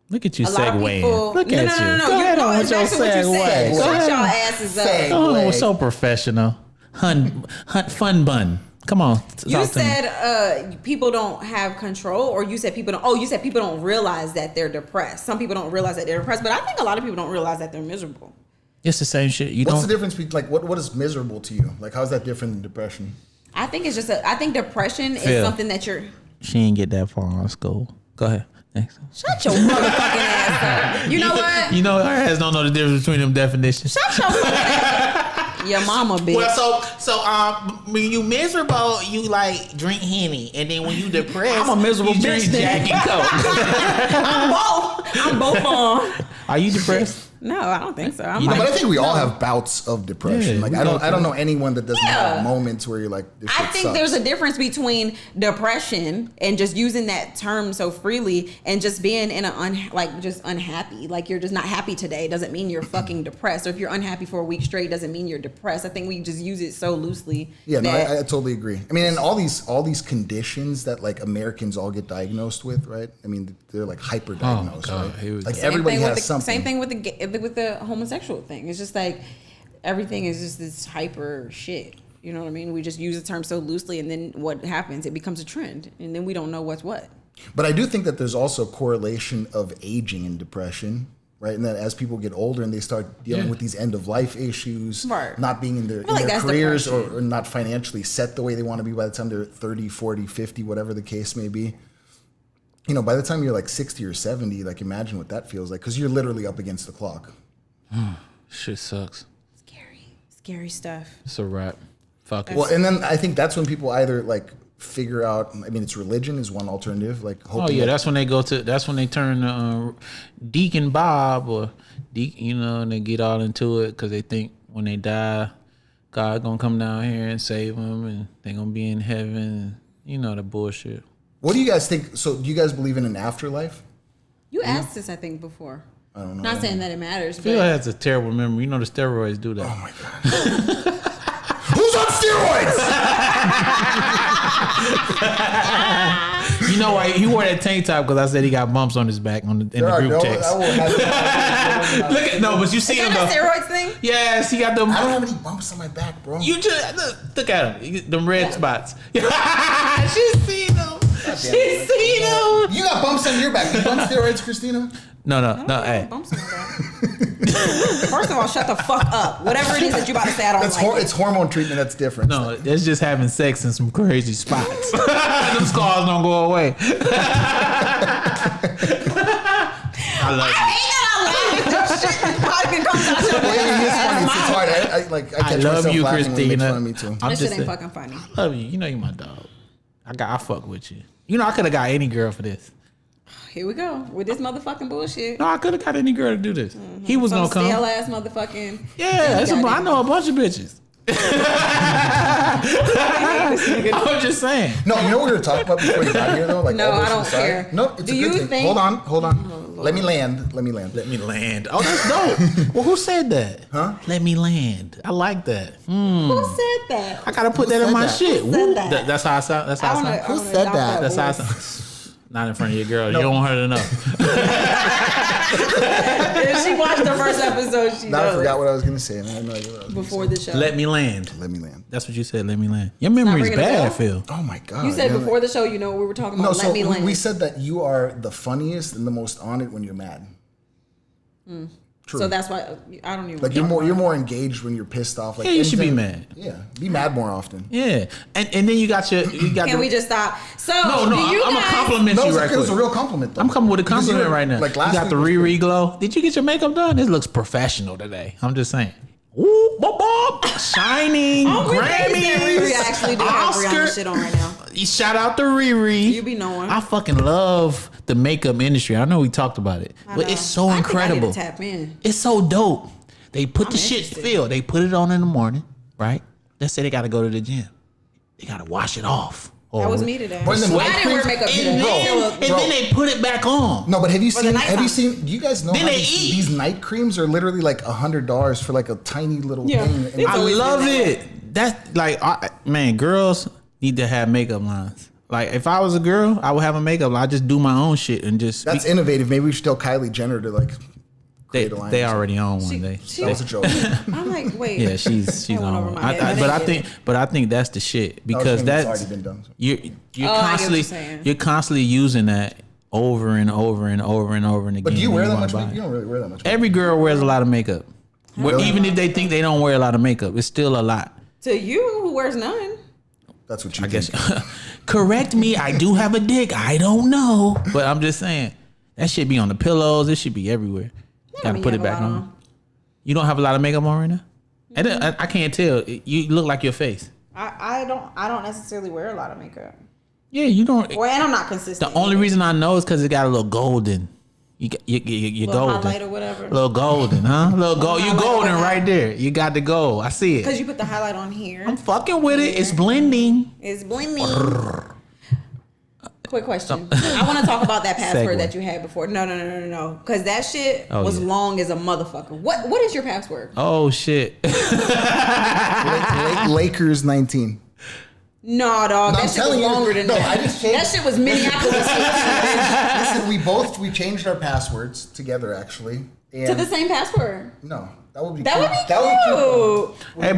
Look at you a lot of segueing. people. Look at you. No. Go ahead on with your exactly what you said. segue. Shut y'all asses up. Oh, so professional. Hunt fun bun. Come on. You said people don't have control, or you said people don't. Oh, you said people don't realize that they're depressed. Some people don't realize that they're depressed, but I think a lot of people don't realize that they're miserable. It's the same shit. what's the difference between like what is miserable to you? Like, how's that different than depression? I think it's just I think depression is something that you're. She ain't get that far in school. Go ahead. Next. Shut your motherfucking ass up. You know what? You know her ass don't know the difference between them definitions. Shut your fucking ass up. Your mama, bitch. Well, so when you miserable, you like drink Henny, and then when you depressed, I'm a miserable you drink bitch then. Jack and Coke. I'm both on. Are you depressed? No, I don't think so. I'm But like, I think we all have bouts of depression. Yeah, like we I go don't know anyone that doesn't Yeah. have moments where you're like, this shit I think sucks. there's a difference between depression and just using that term so freely and just being in just unhappy. Like you're just not happy today doesn't mean you're fucking depressed. Or if you're unhappy for a week straight doesn't mean you're depressed. I think we just use it so loosely. Yeah, no, that- I totally agree. I mean, and all these conditions that like Americans all get diagnosed with, right? I mean, they're like hyper diagnosed, God, right? Like Same everybody thing with has the, something. Same thing with the homosexual thing. It's just like everything is just this hyper shit. You know what I mean? We just use the term so loosely, and then what happens? It becomes a trend, and then we don't know what's what. But I do think that there's also correlation of aging and depression, right? And that as people get older and they start dealing with these end of life issues, Right. not being in their like that's careers depression. or not financially set the way they want to be by the time they're 30, 40, 50, whatever the case may be. You know, by the time you're like 60 or 70, like imagine what that feels like, because you're literally up against the clock. Shit sucks. Scary stuff. It's a wrap. Fuck it. Well, and then I think that's when people either like figure out. I mean, it's religion is one alternative. Like, Oh yeah, that's when they that's when they turn Deacon Bob or Deacon, and they get all into it because they think when they die, God gonna come down here and save them, and they gonna be in heaven. And, the bullshit. What do you guys think? So, do you guys believe in an afterlife? You asked this, I think, before. I don't know. Not saying that it matters, Phil but has a terrible memory. The steroids do that. Oh my god. Who's on steroids? You know why he wore that tank top? Because I said he got bumps on his back in the group text. Look at but you see is him that a though. steroids thing? Yes, he got them. I don't have any bumps on my back, bro. You just look at him. Them red spots. She's seen them. She's seen them. You got bumps on your back. You bump steroids, Christina? No. Hey. Bumps on my back. First of all, shut the fuck up. Whatever it is that you about to say, I don't like it. It's hormone treatment. That's different. No, it's just having sex in some crazy spots. Them scars don't go away. I love you. It's hard. I catch love myself you, laughing when it makes Christina. fun of me too. I'm This just shit ain't saying, fucking funny. I love you. You my dog. I fuck with you. I could have got any girl for this. Here we go with this motherfucking bullshit. No, I could have got any girl to do this. He was Some gonna come. stale ass motherfucking. Yeah, I know a bunch of bitches. I'm just saying. No, you know what we were talking about before you got here though? Like, No, all I this don't aside? care. No, it's Do a good you thing. think- Hold on. Let me land. Let me land. Oh, that's dope. Well, who said that? Huh? Let me land. I like that. Who said that? I gotta put that in said my that? shit. Who said Woo. that? That's how I sound. That's how I sound. Who said that? That's how I sound. Not in front of your girl. You don't want her to know. If she watched the first episode, she Now I knows. forgot what I was gonna say. And I had no idea what I was gonna Before say. the show. Let me land. Let me land. That's what you said. Let me land. Your memory's ringing a bad, bell? Phil. Oh my god. You said Yeah, before the show, we were talking No, about so Let Me Land. we said that you are the funniest and the most on it when you're mad. True. So that's why I don't even Like you're more engaged when you're pissed off. Like Yeah, you should be anything- mad. Yeah, be mad more often. Yeah, and then you got Can we just stop? So No, do you I'm guys, gonna compliment No, you it's right it was a quick. real compliment. Though. I'm coming with a Because compliment you were- right now. Like You last got the week was Riri glow. Did you get your makeup done? This looks professional today. I'm just saying. Ooh, bop, bop, shining, Oh, Riri Grammys, actually do have Oscar. Rihanna shit on right now. Shout out to Riri. You be knowing. I fucking love the makeup industry. I know we talked about it, I but know. it's so I think incredible. I need to tap in. It's so dope. They put I'm the shit interested. filled. They put it on in the morning, right? Let's say they got to go to the gym. They got to wash it off. That was me today. When the Well, I night didn't wear creams- makeup And today. then, Bro. they put it back on. No, but have you For the seen? nighttime. Do you guys know Then how they these, eat. these night creams are literally like $100 for like a tiny little Yeah. thing? It's I always love been that it. That's like, man, girls need to have makeup lines. Like, if I was a girl, I would have a makeup line. I just do my own shit and just. That's innovative. Maybe we should tell Kylie Jenner to like they, create a line. they already own one. They, That was a joke. I'm like, wait. yeah, she's That went on over one. my head. But I think that's the shit because it's that's already been done. you're Oh, I get what constantly you're saying. you're constantly using that over and over and over and over and again. But do you wear that wanna much buy makeup? it. You don't really wear that much makeup. Every girl wears a lot of makeup. Really? Even if they think they don't wear a lot of makeup, it's still a lot. To you, who wears none? That's what you I think. guess. Correct me. I do have a dick. I don't know, but I'm just saying that should be on the pillows. It should be everywhere. Gotta mean put you it have back a lot on. on. You don't have a lot of makeup on right now. And I can't tell. You look like your face. I don't necessarily wear a lot of makeup. Yeah, you don't. Well, and I'm not consistent. The only reason I know is because it got a little golden. You're little golden. highlight or whatever. Little golden, huh? Little gold. You highlight golden on right there. You got the gold. I see Because it. you put the highlight on here. I'm fucking with it. It's blending. It's blending. Quick question. I want to talk about that password Segue. that you had before. No. Because that shit Oh, was yeah. long as a motherfucker. What is your password? Oh shit. Lakers 19. No, dog. No, I'm that shit was telling you. longer than No, that. I just changed- That shit was Minneapolis 16. Listen, we changed our passwords together actually. And To the same password. no, that would be That cute. would be That would be cute. cute. Hey,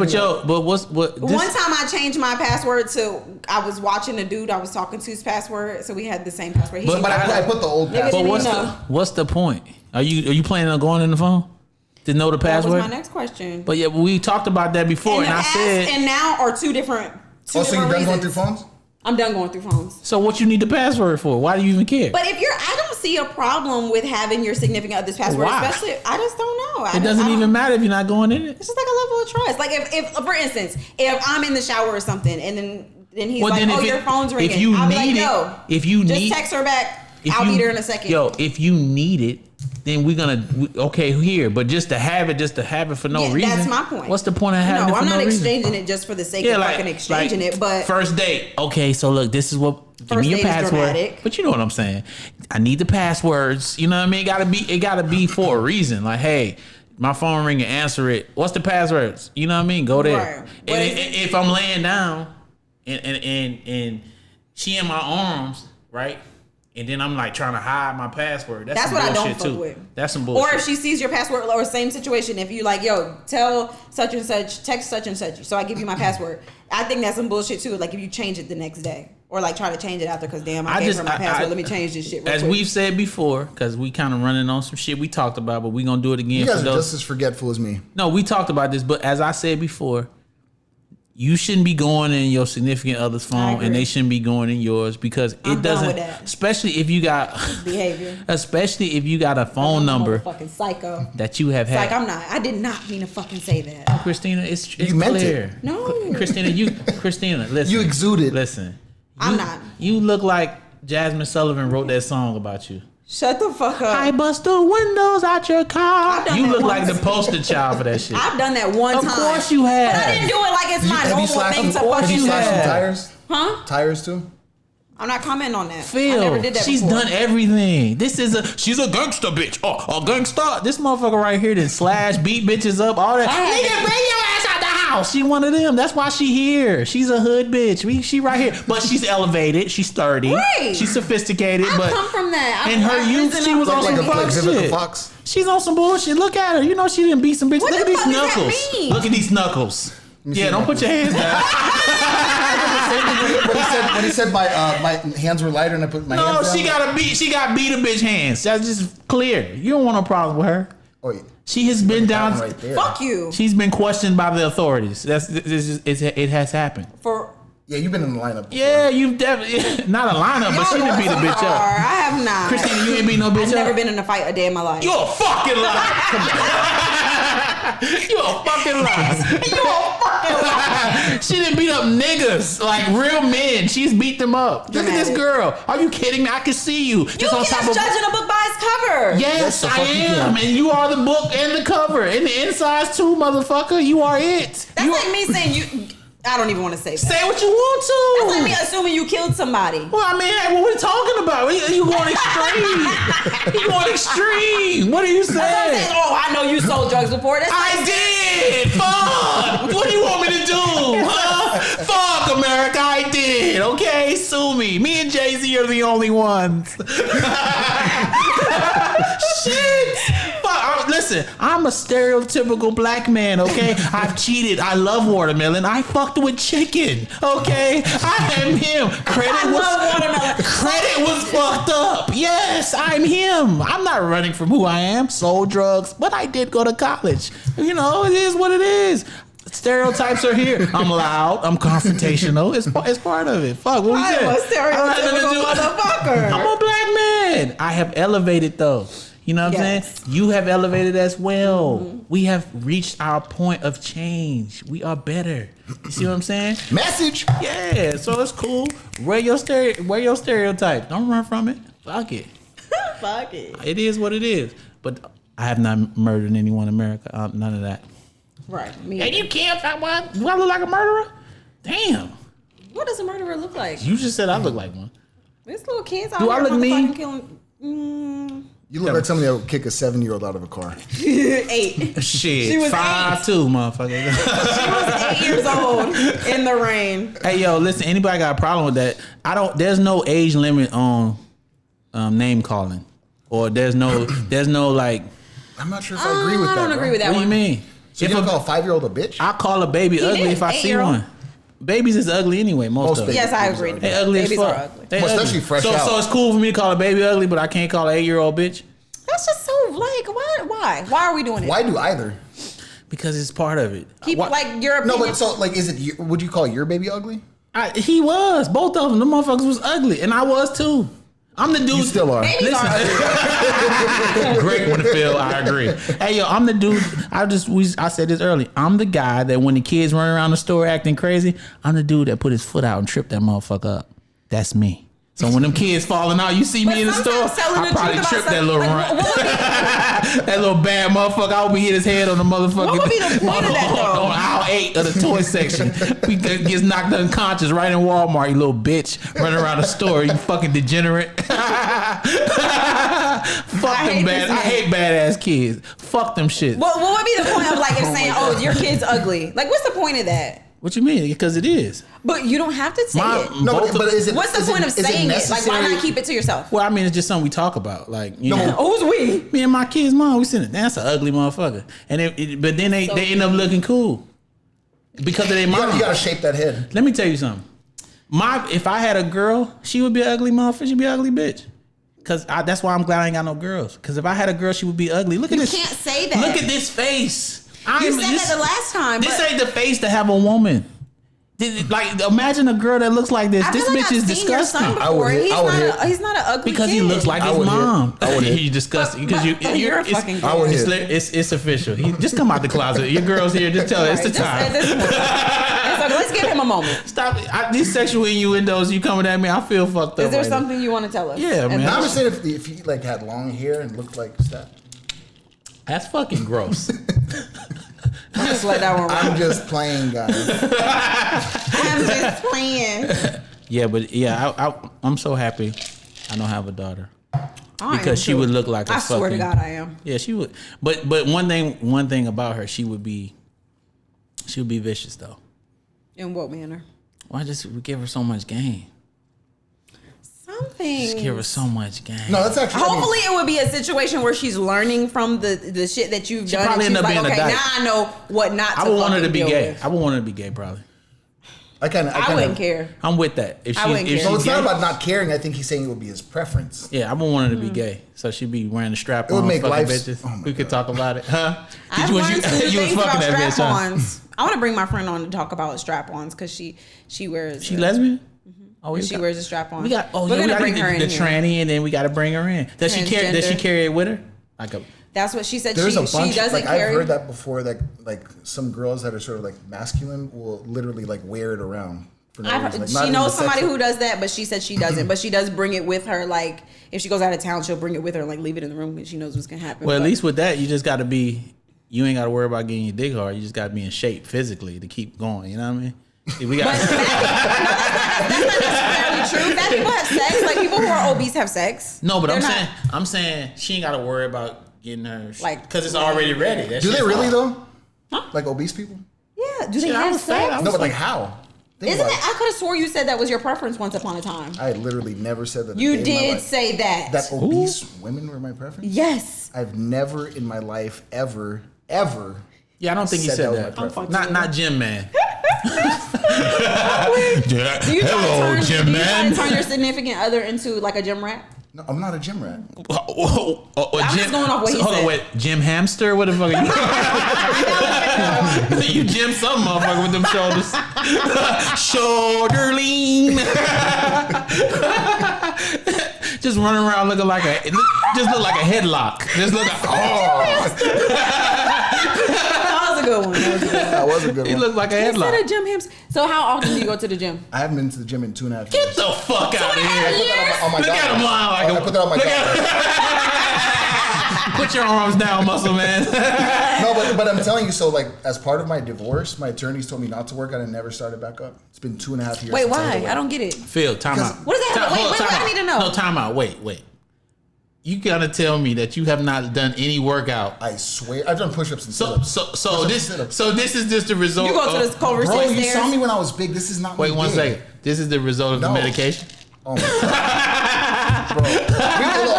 but what? This, One time I changed my password to, I was watching a dude I was talking to's password, so we had the same password. He But- But I put the old Nigga password. But didn't know. what's the point? Are you planning on going in the phone to know the That was password? my next question. But yeah, we talked about that before, And and the I past said. and now are two different Oh, so you're done going reasons. through phones? I'm done going through phones. So what you need the password for? Why do you even care? But if I don't see a problem with having your significant other's password, Why? especially, I just don't know. It doesn't even matter if you're not going in it. It's just like a level of trust. Like if for instance, if I'm in the shower or something, and then he's Well, like, then "Oh, if your it- phone's ringing," if you I'll be like, need it- "Yo, if you just need- text her back. If I'll you- be there in a second." Yo, if you need it, then we're gonna okay here. But just to have it for no Yeah, reason. that's my point. What's the point of having it No, for I'm no not reason? exchanging it just for the sake of fucking exchanging it. But first date. Okay, so look, this is what. Give me your First date is password. dramatic. But you know what I'm saying. I need the passwords. You know what I mean? It gotta be for a reason. Like, hey, my phone ringing, answer it. What's the passwords? You know what I mean? Go there. Right. But And if I'm laying down and she in my arms, right? And then I'm like trying to hide my password. That's some what I don't bullshit fuck too. with. That's some bullshit. or if she sees your password, or same situation, if you like, yo, tell such and such, text such and such, so I give you my password. I think that's some bullshit too. Like if you change it the next day, or like try to change it after, because damn, I gave her my password. Let me change this shit. Real As quick. we've said before, because we kind of running on some shit we talked about, but we gonna do it again. You guys for are those. just as forgetful as me. No, we talked about this, but as I said before, you shouldn't be going in your significant other's phone, agree. and they shouldn't be going in yours because I'm it done doesn't. with that. Especially if you got, behavior. especially if you got a phone number Fucking psycho. that you have It's had. like I'm not. I did not mean to fucking say that. Christina, it's You meant clear. it. No. Christina, listen. You exuded. Listen. I'm You- not. You look like Jasmine Sullivan wrote that song about you. Shut the fuck up. I bust the windows out your car. I've done You that look like once. the poster child for that shit. I've done that one Of time. course you have. But I didn't do it like it's my Have you normal slashed thing to some, have fucking you do. slashed some have. tires? Huh? Tires too? I'm not commenting on that. I Phil, never did that she's before. done everything. She's a gangster bitch. Oh, a gangster. This motherfucker right here did slash, beat bitches up, all that. I Nigga, have- bring your ass out the house. She one of them. That's why she here. She's a hood bitch. She right here. But she's elevated. She's sturdy. Right. She's sophisticated. I but come from that. in her youth, she was on Like some fuck Vivica shit. Fox. She's on some bullshit. Look at her. You know she didn't beat some bitches. What Look the at these fuck does that knuckles. mean? Look at these knuckles. Yeah, don't put your hands down. When he said my hands were lighter and I put my No, hands down. she got beat a bitch hands. That's just clear. You don't want no problem with her. Oh, yeah. She has been down. Right there. Fuck you. She's been questioned by the authorities. It has happened. Yeah, you've been in the lineup before. Yeah, you've definitely not a lineup, but she didn't beat a bitch up. I have not. Christina, you ain't beat no bitch I've up. never been in a fight a day in my life. You a fucking liar. Come on. You a fucking liar. You a fucking liar. She didn't beat up niggas like real men. She's beat them up. Look at this girl. Are you kidding me? I can see you. You can't judging a book by its cover. Yes, I am. And you are the book and the cover. And the insides too, motherfucker. You are it. That's like me saying you... I don't even want to say that. Say what you want to. That's like me assuming you killed somebody. Well, I mean, what we talking about? You going extreme. You going extreme. What are you saying? That's what I'm saying. Oh, I know you sold drugs before. That's I did. Fuck. What do you want me to do? Huh? Fuck, America. I did. Okay? Sue me. Me and Jay-Z are the only ones. Shit. Fuck. Listen, I'm a stereotypical black man, okay? I've cheated. I love watermelon. I fucked with chicken, okay? I am him. Credit was fucked up. Yes, I'm him. I'm not running from who I am. Sold drugs, but I did go to college. You know, it is what it is. Stereotypes are here. I'm loud. I'm confrontational. It's part of it. Fuck, what we said? I'm a stereotypical motherfucker. I'm a black man. I have elevated though. You know what I'm saying? You have elevated as well. Mm-hmm. We have reached our point of change. We are better. You see what I'm saying? Message. Yeah, so it's cool. Wear your stereotype. Don't run from it. Fuck it. Fuck it. It is what it is. But I have not murdered anyone in America. None of that. Right. Me. And you can't. Do I look like a murderer? Damn. What does a murderer look like? You just said I look like one. There's little kids out Do here. I look mean? You look like somebody that would kick a 7-year-old out of a car. 8. Shit. She was 5'2", motherfucker. She was 8 years old in the rain. Hey, yo, listen. Anybody got a problem with that? There's no age limit on name calling, or there's no like. I'm not sure if I agree with that. I don't agree with that. What one. do you mean? So you gonna call a 5-year-old a bitch? I call a baby ugly if I see one. Babies is ugly anyway. Most of them. Yes, I agree. They ugly Babies as fuck. are ugly. They Well, ugly. especially fresh out. So it's cool for me to call a baby ugly, but I can't call an 8-year-old bitch. That's just so like why? Why are we doing it? Why do either? Because it's part of it. Keep like your opinion. No, but so like, would you call your baby ugly? He was. Both of them. The motherfuckers was ugly, and I was too. I'm the dude. You still are. Babies are ugly. Great one to feel. I agree. Hey yo, I'm the dude. I said this early. I'm the guy that when the kids run around the store acting crazy, I'm the dude that put his foot out and tripped that motherfucker up. That's me. So when them kids falling out, you see me in the store, I probably tripped that little runt. That little bad motherfucker. I would be hit his head on the motherfucker. What would be the point of that though? On aisle 8 of the toy section. He gets knocked unconscious right in Walmart, you little bitch. Running around the store, you fucking degenerate. Fuck them bad. I hate badass kids. Fuck them shit. What would be the point of like if saying, "Oh, your kid's ugly"? Like, what's the point of that? What you mean? Because it is. But you don't have to say it. No, but is it? What's the point of saying it? Like, why not keep it to yourself? Well, I mean, it's just something we talk about. Like, you know, Who's we? me and my kids' mom, we sitting there. That's an ugly motherfucker. And but then they end up looking cool because of their mom. You gotta shape that head. Let me tell you something. If I had a girl, she would be an ugly motherfucker. She'd be an ugly bitch. Cause that's why I'm glad I ain't got no girls. Cause if I had a girl, she would be ugly. Look at this. You can't say that. Look at this face. You said that the last time. This ain't the face to have a woman. Like, imagine a girl that looks like this. This bitch is disgusting. He's not an ugly because kid. he looks like his mom. He's disgusting. Because you're a fucking kid. It's official. Just come out the closet. Your girl's here. Just tell her it's the time. Let's give him a moment. Stop. These sexual innuendos you coming at me, I feel fucked up. Is there something you want to tell us? Yeah, man. I'm just saying if he like had long hair and looked like that. That's fucking gross. I'll just let that one run. I'm just playing, guys. I'm just playing. Yeah, but yeah, I'm so happy I don't have a daughter. Because she would look like a fucking... I swear to God I am. Yeah, she would. But one thing about her, she would be vicious though. In what manner? Why just give her so much game? Something. Just give her so much game. No, that's actually. Hopefully, it would be a situation where she's learning from the shit that you've done. Probably and she's end up like, being a okay, dyke. now I know what not to I would want her to be deal gay. with. I would want her to be gay, probably. I wouldn't care. I'm with that. If I wouldn't care. So it's gay, not about not caring. I think he's saying it would be his preference. Yeah, I wouldn't want her to be gay, so she'd be wearing a strap It would on. make Fucking life. bitches. Oh my We could God. talk about it, huh? I've Was learned some new you was things fucking about that bitch, huh? strap-ons. I want to bring my friend on to talk about strap-ons because she wears. She lesbian? Oh, She wears a strap-on. We got. Oh, We're yeah, we gonna got bring her in the here. tranny, and then we got to bring her in. Does she carry? Does she Transgender. carry it with her? Like a. That's what she said. There's she a bunch. she doesn't Like carry. I've heard that before. That like some girls that are sort of like masculine will literally like wear it around. For no reason. Like, not she in knows the somebody sexual- who does that, but she said she doesn't. But she does bring it with her. Like if she goes out of town, she'll bring it with her and like leave it in the room because she knows what's gonna happen. Well, at But least with that, you just got to be. You ain't got to worry about getting your dick hard. You just got to be in shape physically to keep going. You know what I mean? See, we got. that's not necessarily true. That people have sex. Like people who are obese have sex. No, but They're I'm saying she ain't got to worry about getting her Like- because it's already ready. That Do they shit's really off. though? Like obese people? Yeah. Do they Shit, I have was fat. sex? No, but like how? Think Isn't about it? I could have swore you said that was your preference once upon a time. I literally never said that. a You day in my did life. say that. that obese women were my preference. Yes. I've never in my life ever. Yeah, I don't think he Said said that was that. my preference. Not Jim Man. Do you try Hello, to Jim turn, do you try Man. to turn your significant other into like a gym rat? No, I'm not a gym rat. I'm just going off what he hold said. on, wait, Jim Hamster? What the fuck are you? You Jim some motherfucker with them shoulders. Shoulder lean. Just running around looking like just look like a headlock. Just look like, That was a good one. That was a good he one. looked like a Instead headlock. of gym hams. So how often do you go to the gym? I haven't been to the gym in 2.5 years. Get the fuck out of here. I put that on my Look dog. at him lying like I put that on my look dog. at Put your arms down, muscle man. No, but I'm telling you, so like as part of my divorce, my attorneys told me not to work out and never started back up. It's been 2.5 years. Wait, since why? worked. I don't get it. Phil, time Because- out. What does that have? Hold on, Wait, time I out. need to know. No, time out. Wait. You gotta tell me that you have not done any workout. I swear, I've done push-ups and So sit-ups. so Push-ups and sit-ups. this is just the result. You go to of, this Culver Bro, City you stairs. saw me when I was big. This is not. Wait me 1 big. second. This is the result of the No. medication. Oh my god, bro.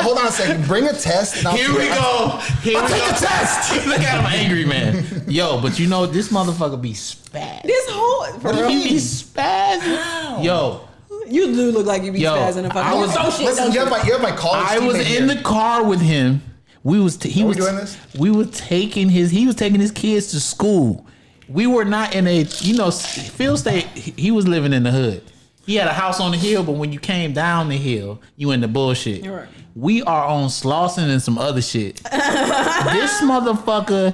Hold on a second. Bring a test. And I'll Here we go. Here we take go. a test. Look at him, angry man. Yo, but you know this motherfucker be spaz. This whole for do you real. He be spaz. Yo, You do look like you be Yo, spazzing if I was- Listen, you have my college. I was teammate in here. the car with him. We was he Are we was doing this? We were taking he was taking his kids to school. We were not in a Phil stayed. He was living in the hood. He had a house on the hill, but when you came down the hill, you in the bullshit. You're right. We are on Slauson and some other shit. This motherfucker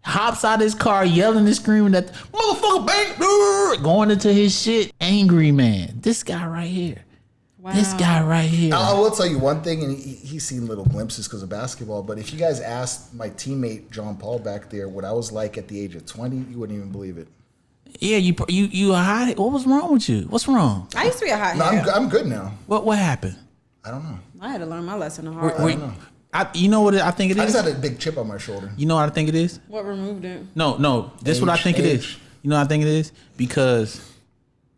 hops out his car yelling and screaming at the motherfucker bang, going into his shit. Angry man. This guy right here. Wow. This guy right here. I will tell you one thing, and he's seen little glimpses because of basketball. But if you guys asked my teammate John Paul back there what I was like at the age of 20, you wouldn't even believe it. Yeah, you hot. What was wrong with you? What's wrong? I used to be a hot No, hair. I'm good now. What happened? I don't know. I had to learn my lesson the hard Wait, way. you know what I think it I is? just had a big chip on my shoulder. You know what I think it is? What removed it? No. This is what I think it is. Age. You know what I think it is? Because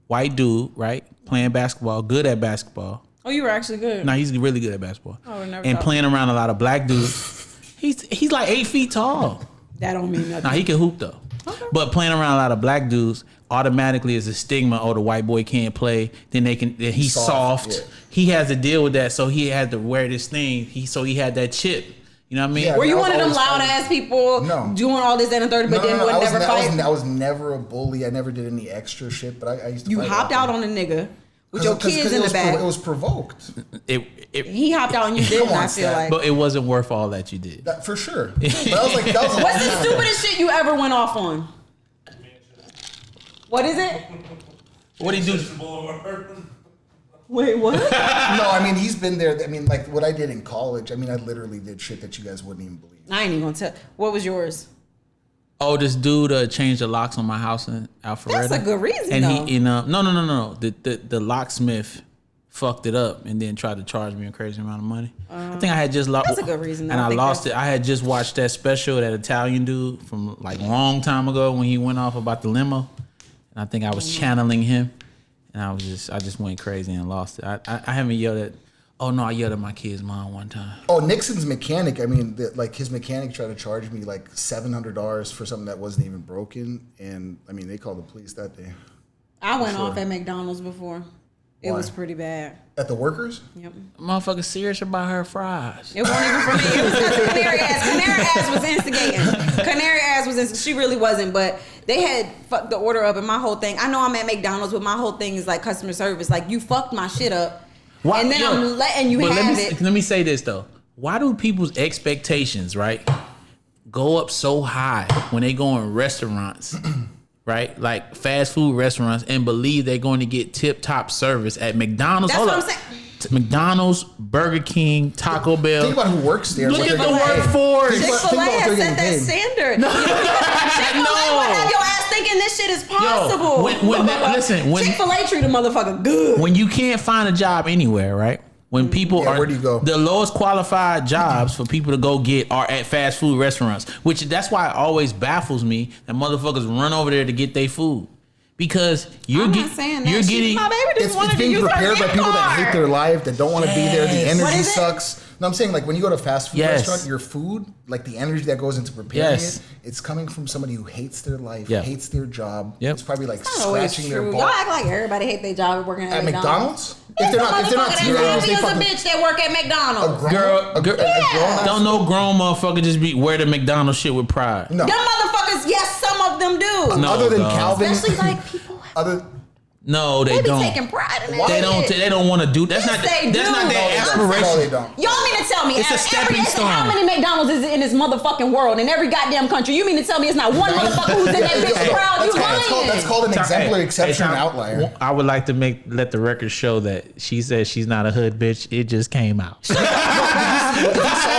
white dude, right? Playing basketball, good at basketball. Oh, you were actually good. No, he's really good at basketball. Oh, I never and thought- playing around a lot of black dudes. He's like 8 feet tall. That don't mean nothing. Now he can hoop though. Okay. But playing around a lot of black dudes automatically is a stigma. Oh, the white boy can't play. Then he's soft. Yeah. He has to deal with that, so he had to wear this thing. He had that chip. You know what I mean? Yeah. Were you I was one of them always loud fighting. ass people No. doing all this and a third, but then would never fight? I was never a bully. I never did any extra shit, but I used to You fight hopped often. out on a nigga with your 'Cause kids it in the was back. It was provoked. He He hopped out and you didn't. Come on, I feel Stat. like. but it wasn't worth all that you did. That, for sure. But that was a What's the long time ago. stupidest shit you ever went off on? What is it? What did he do? Wait, what? No, I mean he's been there. I mean, like what I did in college. I mean, I literally did shit that you guys wouldn't even believe. I ain't even gonna tell. What was yours? Oh, this dude changed the locks on my house in Alpharetta. That's a good reason, And though. he, no. The locksmith fucked it up and then tried to charge me a crazy amount of money. I think I had just lost. That's a good reason, though. And I I think lost it. that's- I had just watched that special, that Italian dude from like a long time ago when he went off about the limo, and I think I was channeling him, and I just went crazy and lost it. I haven't yelled at. Oh no, I yelled at my kid's mom one time. Oh, Nixon's mechanic. I mean, like his mechanic tried to charge me like $700 for something that wasn't even broken, and I mean they called the police that day. I went off at McDonald's before. It was pretty bad. At the workers? Yep. Motherfucker serious about her fries. It wasn't even for me. It was because Canary Ass. Canary Ass was instigating. Canary Ass was instigating. She really wasn't, but they had fucked the order up, and my whole thing. I know I'm at McDonald's, but my whole thing is like customer service. Like, you fucked my shit up, and then I'm letting you have it. Let me say this though. Why do people's expectations, right, go up so high when they go in restaurants? Right, like fast food restaurants, and believe they're going to get tip-top service at McDonald's. That's what I'm saying. McDonald's, Burger King, Taco Bell. Think about who works there. Look at the workforce. Chick-fil-A has set that standard. Chick-fil-A would have your ass thinking this shit is possible. When Chick-fil-A treat a motherfucker good. When you can't find a job anywhere, right? When people are, where do you go? The lowest qualified jobs for people to go get are at fast food restaurants, which that's why it always baffles me that motherfuckers run over there to get their food. Because you're getting, my baby just wanted it's being to use prepared by gift people that card. hate their life, that don't want to be there. The Yes. energy sucks. No, I'm saying, like, when you go to a fast food Yes. restaurant, your food, like the energy that goes into preparing Yes. it's coming from somebody who hates their life, Yep. hates their job. Yep. It's probably like Not always scratching their true. ball. Y'all act like everybody hate their job working at McDonald's? If they're not teenagers, they as a fucking bitch that work at McDonald's. don't no grown motherfucker just be wear the McDonald's shit with pride. No. Them motherfuckers, yes, some of them do. No, Other than dog. Calvin, Especially like people. No, they They be don't. taking pride in that. They don't. shit. They don't want to do. That's Yes, not. they That's do. not their No, they aspiration. don't. Y'all mean to tell me It's a stepping stone. how many McDonald's is in this motherfucking world in every goddamn country? You mean to tell me it's not one motherfucker who's in that bitch crowd? You That's lying? called an exemplary Hey, exception, Tom, an outlier. I would like to let the record show that she says she's not a hood bitch. It just came out. You saw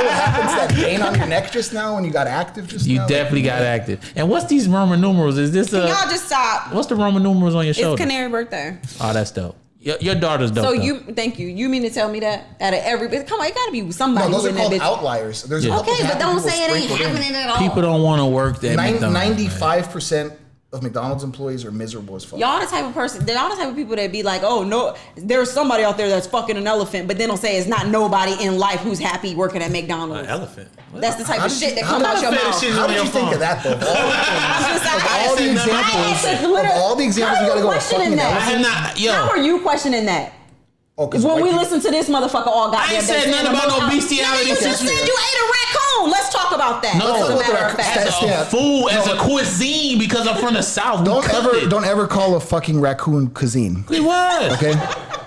what happens that vein on your neck just now when you got active just You now? definitely got active. And what's these Roman numerals? Is this Can y'all just stop? what's the Roman numerals on your It's shoulder? Canary birthday. Oh, that's dope. Your daughter's dope. So though. thank you. You mean to tell me that out of every bitch? Come on, it gotta be somebody No, those who are in that called bitch. outliers. There's a Yeah. couple Okay, but happy don't people say it ain't sprinkled in. happening at all. People don't want to work that. 95% of McDonald's employees are miserable as fuck. Y'all the type of person, y'all the type of people that be like, oh no, there's somebody out there that's fucking an elephant, but then don't say it's not nobody in life who's happy working at McDonald's. elephant. That's the type How of did shit you- that how come did out you your finish mouth. it? How did you your think phone. of that though? I All the examples, of all the examples, you gotta go questioning fucking that. I have elephant. not. Yo, How are you questioning that? Oh, 'cause When white we people- listen to this motherfucker all goddamn I ain't said day nothing saying about no about- bestiality Nigga, you just situation. said you ate a raccoon. Let's talk about that. No. As a Let's talk matter about of the fact. raccoon. as a Yeah. food, as a cuisine, because I'm from the South. We cooked it. Don't ever call a fucking raccoon cuisine. It was. Okay?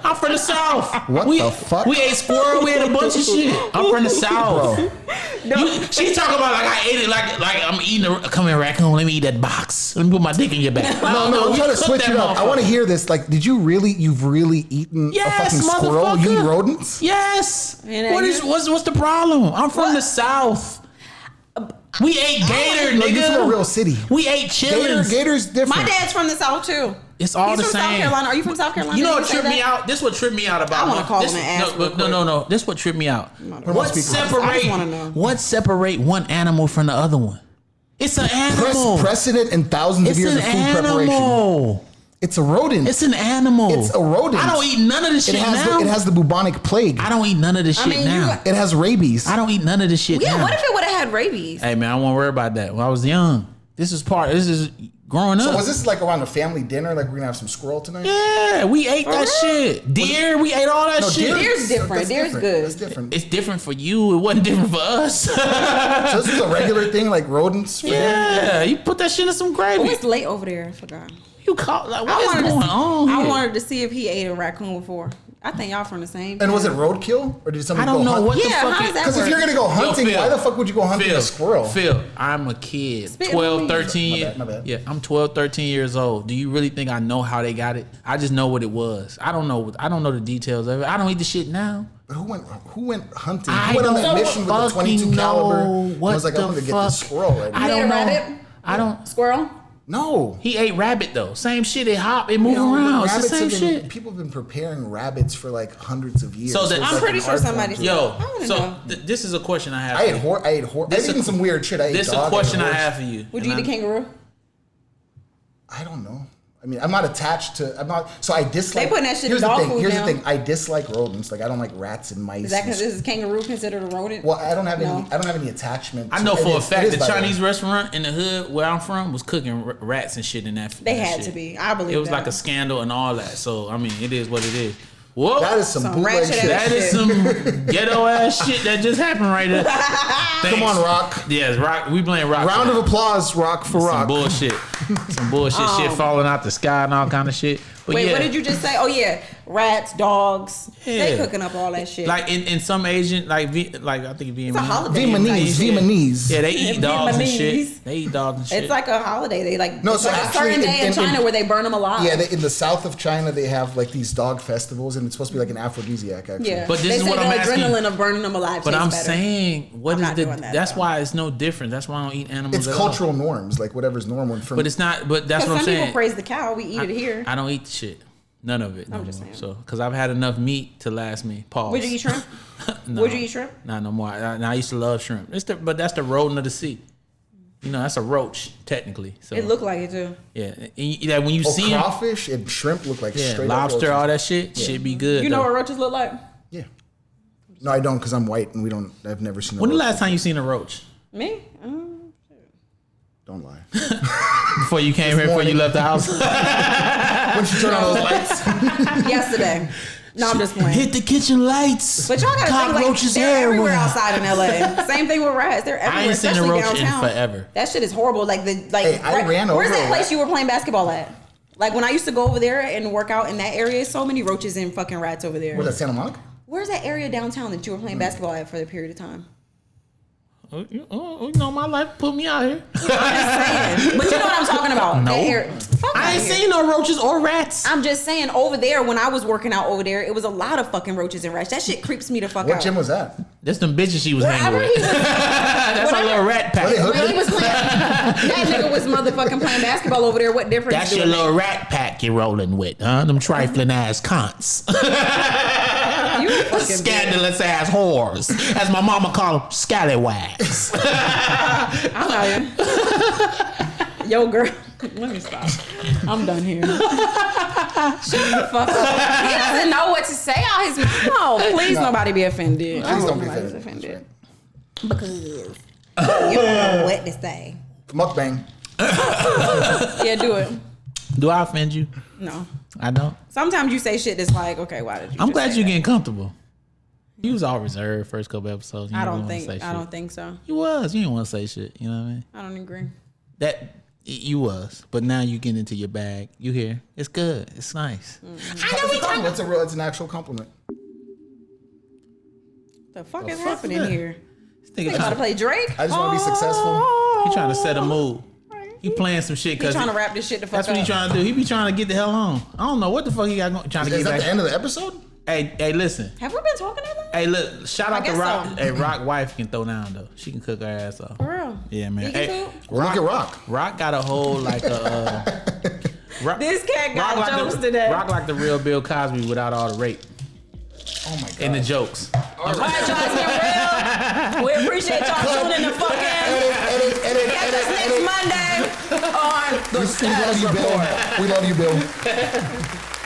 I'm from the South. What the fuck? We ate squirrel. We ate a bunch of shit. I'm from the South. Bro. She talking about like I ate it like I'm eating come here raccoon. Let me eat that box. Let me put my dick in your back. No, I'm we trying to cooked switch that it up. I want to hear this. Like, you've really eaten Yes, a fucking squirrel? motherfucker. You eat rodents? Yes. And What's the problem? I'm from the South. We ate gator, No, you're from a nigga. real city. We ate chillins. Gator's different. My dad's from the South too. It's all He's the from same. South Carolina. Are you from South Carolina? You know Did what say tripped me that? out? This what tripped me out about. I wanna call this, him an ass real quick. No. This what tripped me out. What I just wanna know. What separate one animal from the other one? It's an animal. Precedent in thousands It's of years an of food preparation. animal. It's a rodent. It's an animal. It's a rodent. I don't eat none of this It shit has now. it has the bubonic plague. I don't eat none of this shit mean, now. It has rabies. I don't eat none of this shit Yeah, now. what if it would have had rabies? Hey man, I won't worry about that. When I was young, this is growing So up. was this like around a family dinner? Like we're gonna have some squirrel tonight? Yeah, we ate that shit. Deer, we ate all that No, shit. Deer's different. That's Deer's good. That's different. It's different for you. It wasn't different for us. So this is a regular thing, like rodents. For them? Yeah, you put that shit in some Oh, gravy. it's late over there. I forgot. You call like I what is wanted, going to, on? I here? wanted to see if he ate a raccoon before. I think y'all from the same. And was it town. roadkill, or did somebody I don't go know hunt? what the Yeah, fuck. how does that Because if work? you're gonna go hunting, Phil. why the fuck would you go hunting a squirrel? Phil, I'm a kid. Spit 12, on me. 13 My bad. Yeah, I'm 12, 13 years old. Do you really think I know how they got it? I just know what it was. I don't know the details of it. I don't eat the shit now. But who went hunting? I Who went on don't that mission with the 22 fucking caliber? know And what was like, the I'm gonna get fuck. this squirrel right I now. You ate don't a know. rabbit? I don't. Squirrel? No. He ate rabbit though. Same shit. It hop. It move You know, around. It's the rabbits same have been- shit. People have been preparing rabbits for like hundreds of years. So that- it's I'm like pretty an sure art form somebody to said- it. Yo, I wanna so know. this is a question I have. I for ate you. I've eaten some weird shit. I ate This is dog, a question I I ate horse. have for you. Would you eat a kangaroo? I don't know. I mean, I'm not attached to. I'm not. So I dislike. They putting that shit in here's dog the thing. food Here's now. the thing. I dislike rodents. Like I don't like rats and mice. Is that and because is kangaroo considered a rodent? Well, I don't have No. any. I don't have any attachment. I know to, for a it fact is, the by way. Chinese restaurant in the hood where I'm from was cooking rats and shit in that. They that had shit. to be. I believe it was that. like a scandal and all that. So I mean, it is what it is. Whoa, That is some bootleg ratchet shit. ass that is some ghetto ass shit that just happened right there. Come on, Rock. Yes, Rock. We blame Rock. Round for of that. applause, Rock, for Some Rock. bullshit. Some bullshit shit falling out the sky and all kind of shit. But Wait, yeah, what did you just say? Oh yeah, rats, dogs. They Yeah. cooking up all that shit. like in some Asian like I think Vietnamese. it's a holiday. Vietnamese. Yeah, they eat dogs and Vietnamese. shit. They eat dogs and shit. It's like a holiday. They like No, it's so like a actually certain day in China where they burn them alive. Yeah, in the south of China, they have like these dog festivals, and it's supposed to be like an aphrodisiac. Actually, Yeah. But this they is say what the I'm asking. adrenaline of burning them alive. But tastes I'm better. saying, what I'm is not the? doing that, That's though. why it's no different. That's why I don't eat animals. it's at cultural all. norms, like whatever's normal. And from But it's not. But that's Because what I'm some people saying. praise the cow. We eat it here. I don't eat the shit. None of it. No I'm just more. saying. So, because I've had enough meat to last me. Pause. Would you eat shrimp? No. Would you eat shrimp? Nah, no more. I used to love shrimp. But that's the rodent of the sea. You know, that's a roach technically. So It looked like it too. yeah. And when you see 'em- crawfish and shrimp look like yeah, straight lobster, up all roaches. that shit, should be good. You know though. what roaches look like? Yeah. No, I don't, because I'm white and we don't. I've never seen. When the roach. last time you seen a roach? Me? Don't lie. Before you came here, before you left the house. When she turned on those lights. Yesterday. No, I'm just playing. Hit the kitchen lights. But y'all gotta think like Cockroaches they're everywhere everywhere. outside in LA. Same thing with rats. They're everywhere. ain't seen a especially roach in downtown. forever. That shit is horrible. Like Hey, I ran where's over that a place rat. you were playing basketball at? Like when I used to go over there and work out in that area, so many roaches and fucking rats over there. Was that Santa Monica? Where's that area downtown that you were playing basketball at for the period of time? You know, my life put me out here. I'm just saying. But you know what I'm talking about. No. That area. Fuck I outta ain't here. seen no roaches or rats. I'm just saying over there when I was working out over there, it was a lot of fucking roaches and rats. That shit creeps me the fuck What out. gym was that? That's them bitches she was hanging Wherever with. he was, That's a little rat Were they pack. hooked? when he was playing, that nigga was motherfucking playing basketball over there. What difference? That's do your it little make? rat pack you're rolling with, huh? Them trifling ass cunts. You fucking Scandalous ass whores. As my mama call them, scallywags. I'm out here. Yo, girl. Let me stop. I'm done here. Shut the fuck up. He doesn't know what to say out his mouth. Please, nobody be offended. Please don't be Nobody's offended. Because you don't know what to say. Mukbang. Yeah, do it. Do I offend you? No. I don't. Sometimes you say shit that's like, okay, why did you? I'm just glad say you're that? getting comfortable. You was all reserved first couple episodes. You I didn't don't wanna think. say I shit. don't think so. You was. You didn't want to say shit. You know what I mean? I don't agree. That you was, but now you get into your bag. You here? It's good. It's nice. It's an actual compliment. The fuck is fuck happening that? here? This You nigga about to trying, play Drake? I just want to be successful. he trying to set a mood. He playing some shit He because trying to wrap this shit the fuck that's what he up. trying to do. He be trying to get the hell on. I don't know what the fuck he got going. Trying to Is get that back. the end of the episode? Hey, listen. Have we been talking that long? Hey, look. Shout out to guess Rock. so. Hey, Rock wife can throw down though. She can cook her ass off. For real? Yeah, man. He can Hey, cook? Well, look at Rock. Rock got a whole like a. Rock, This cat got Rock jokes like today. Rock like the real Bill Cosby without all the rape Oh my god. and the jokes. All right, y'all, it's been real. We appreciate y'all tuning in the fuck in. Catch us next Monday on the We love Status you, Report. Bill. We love you, Bill.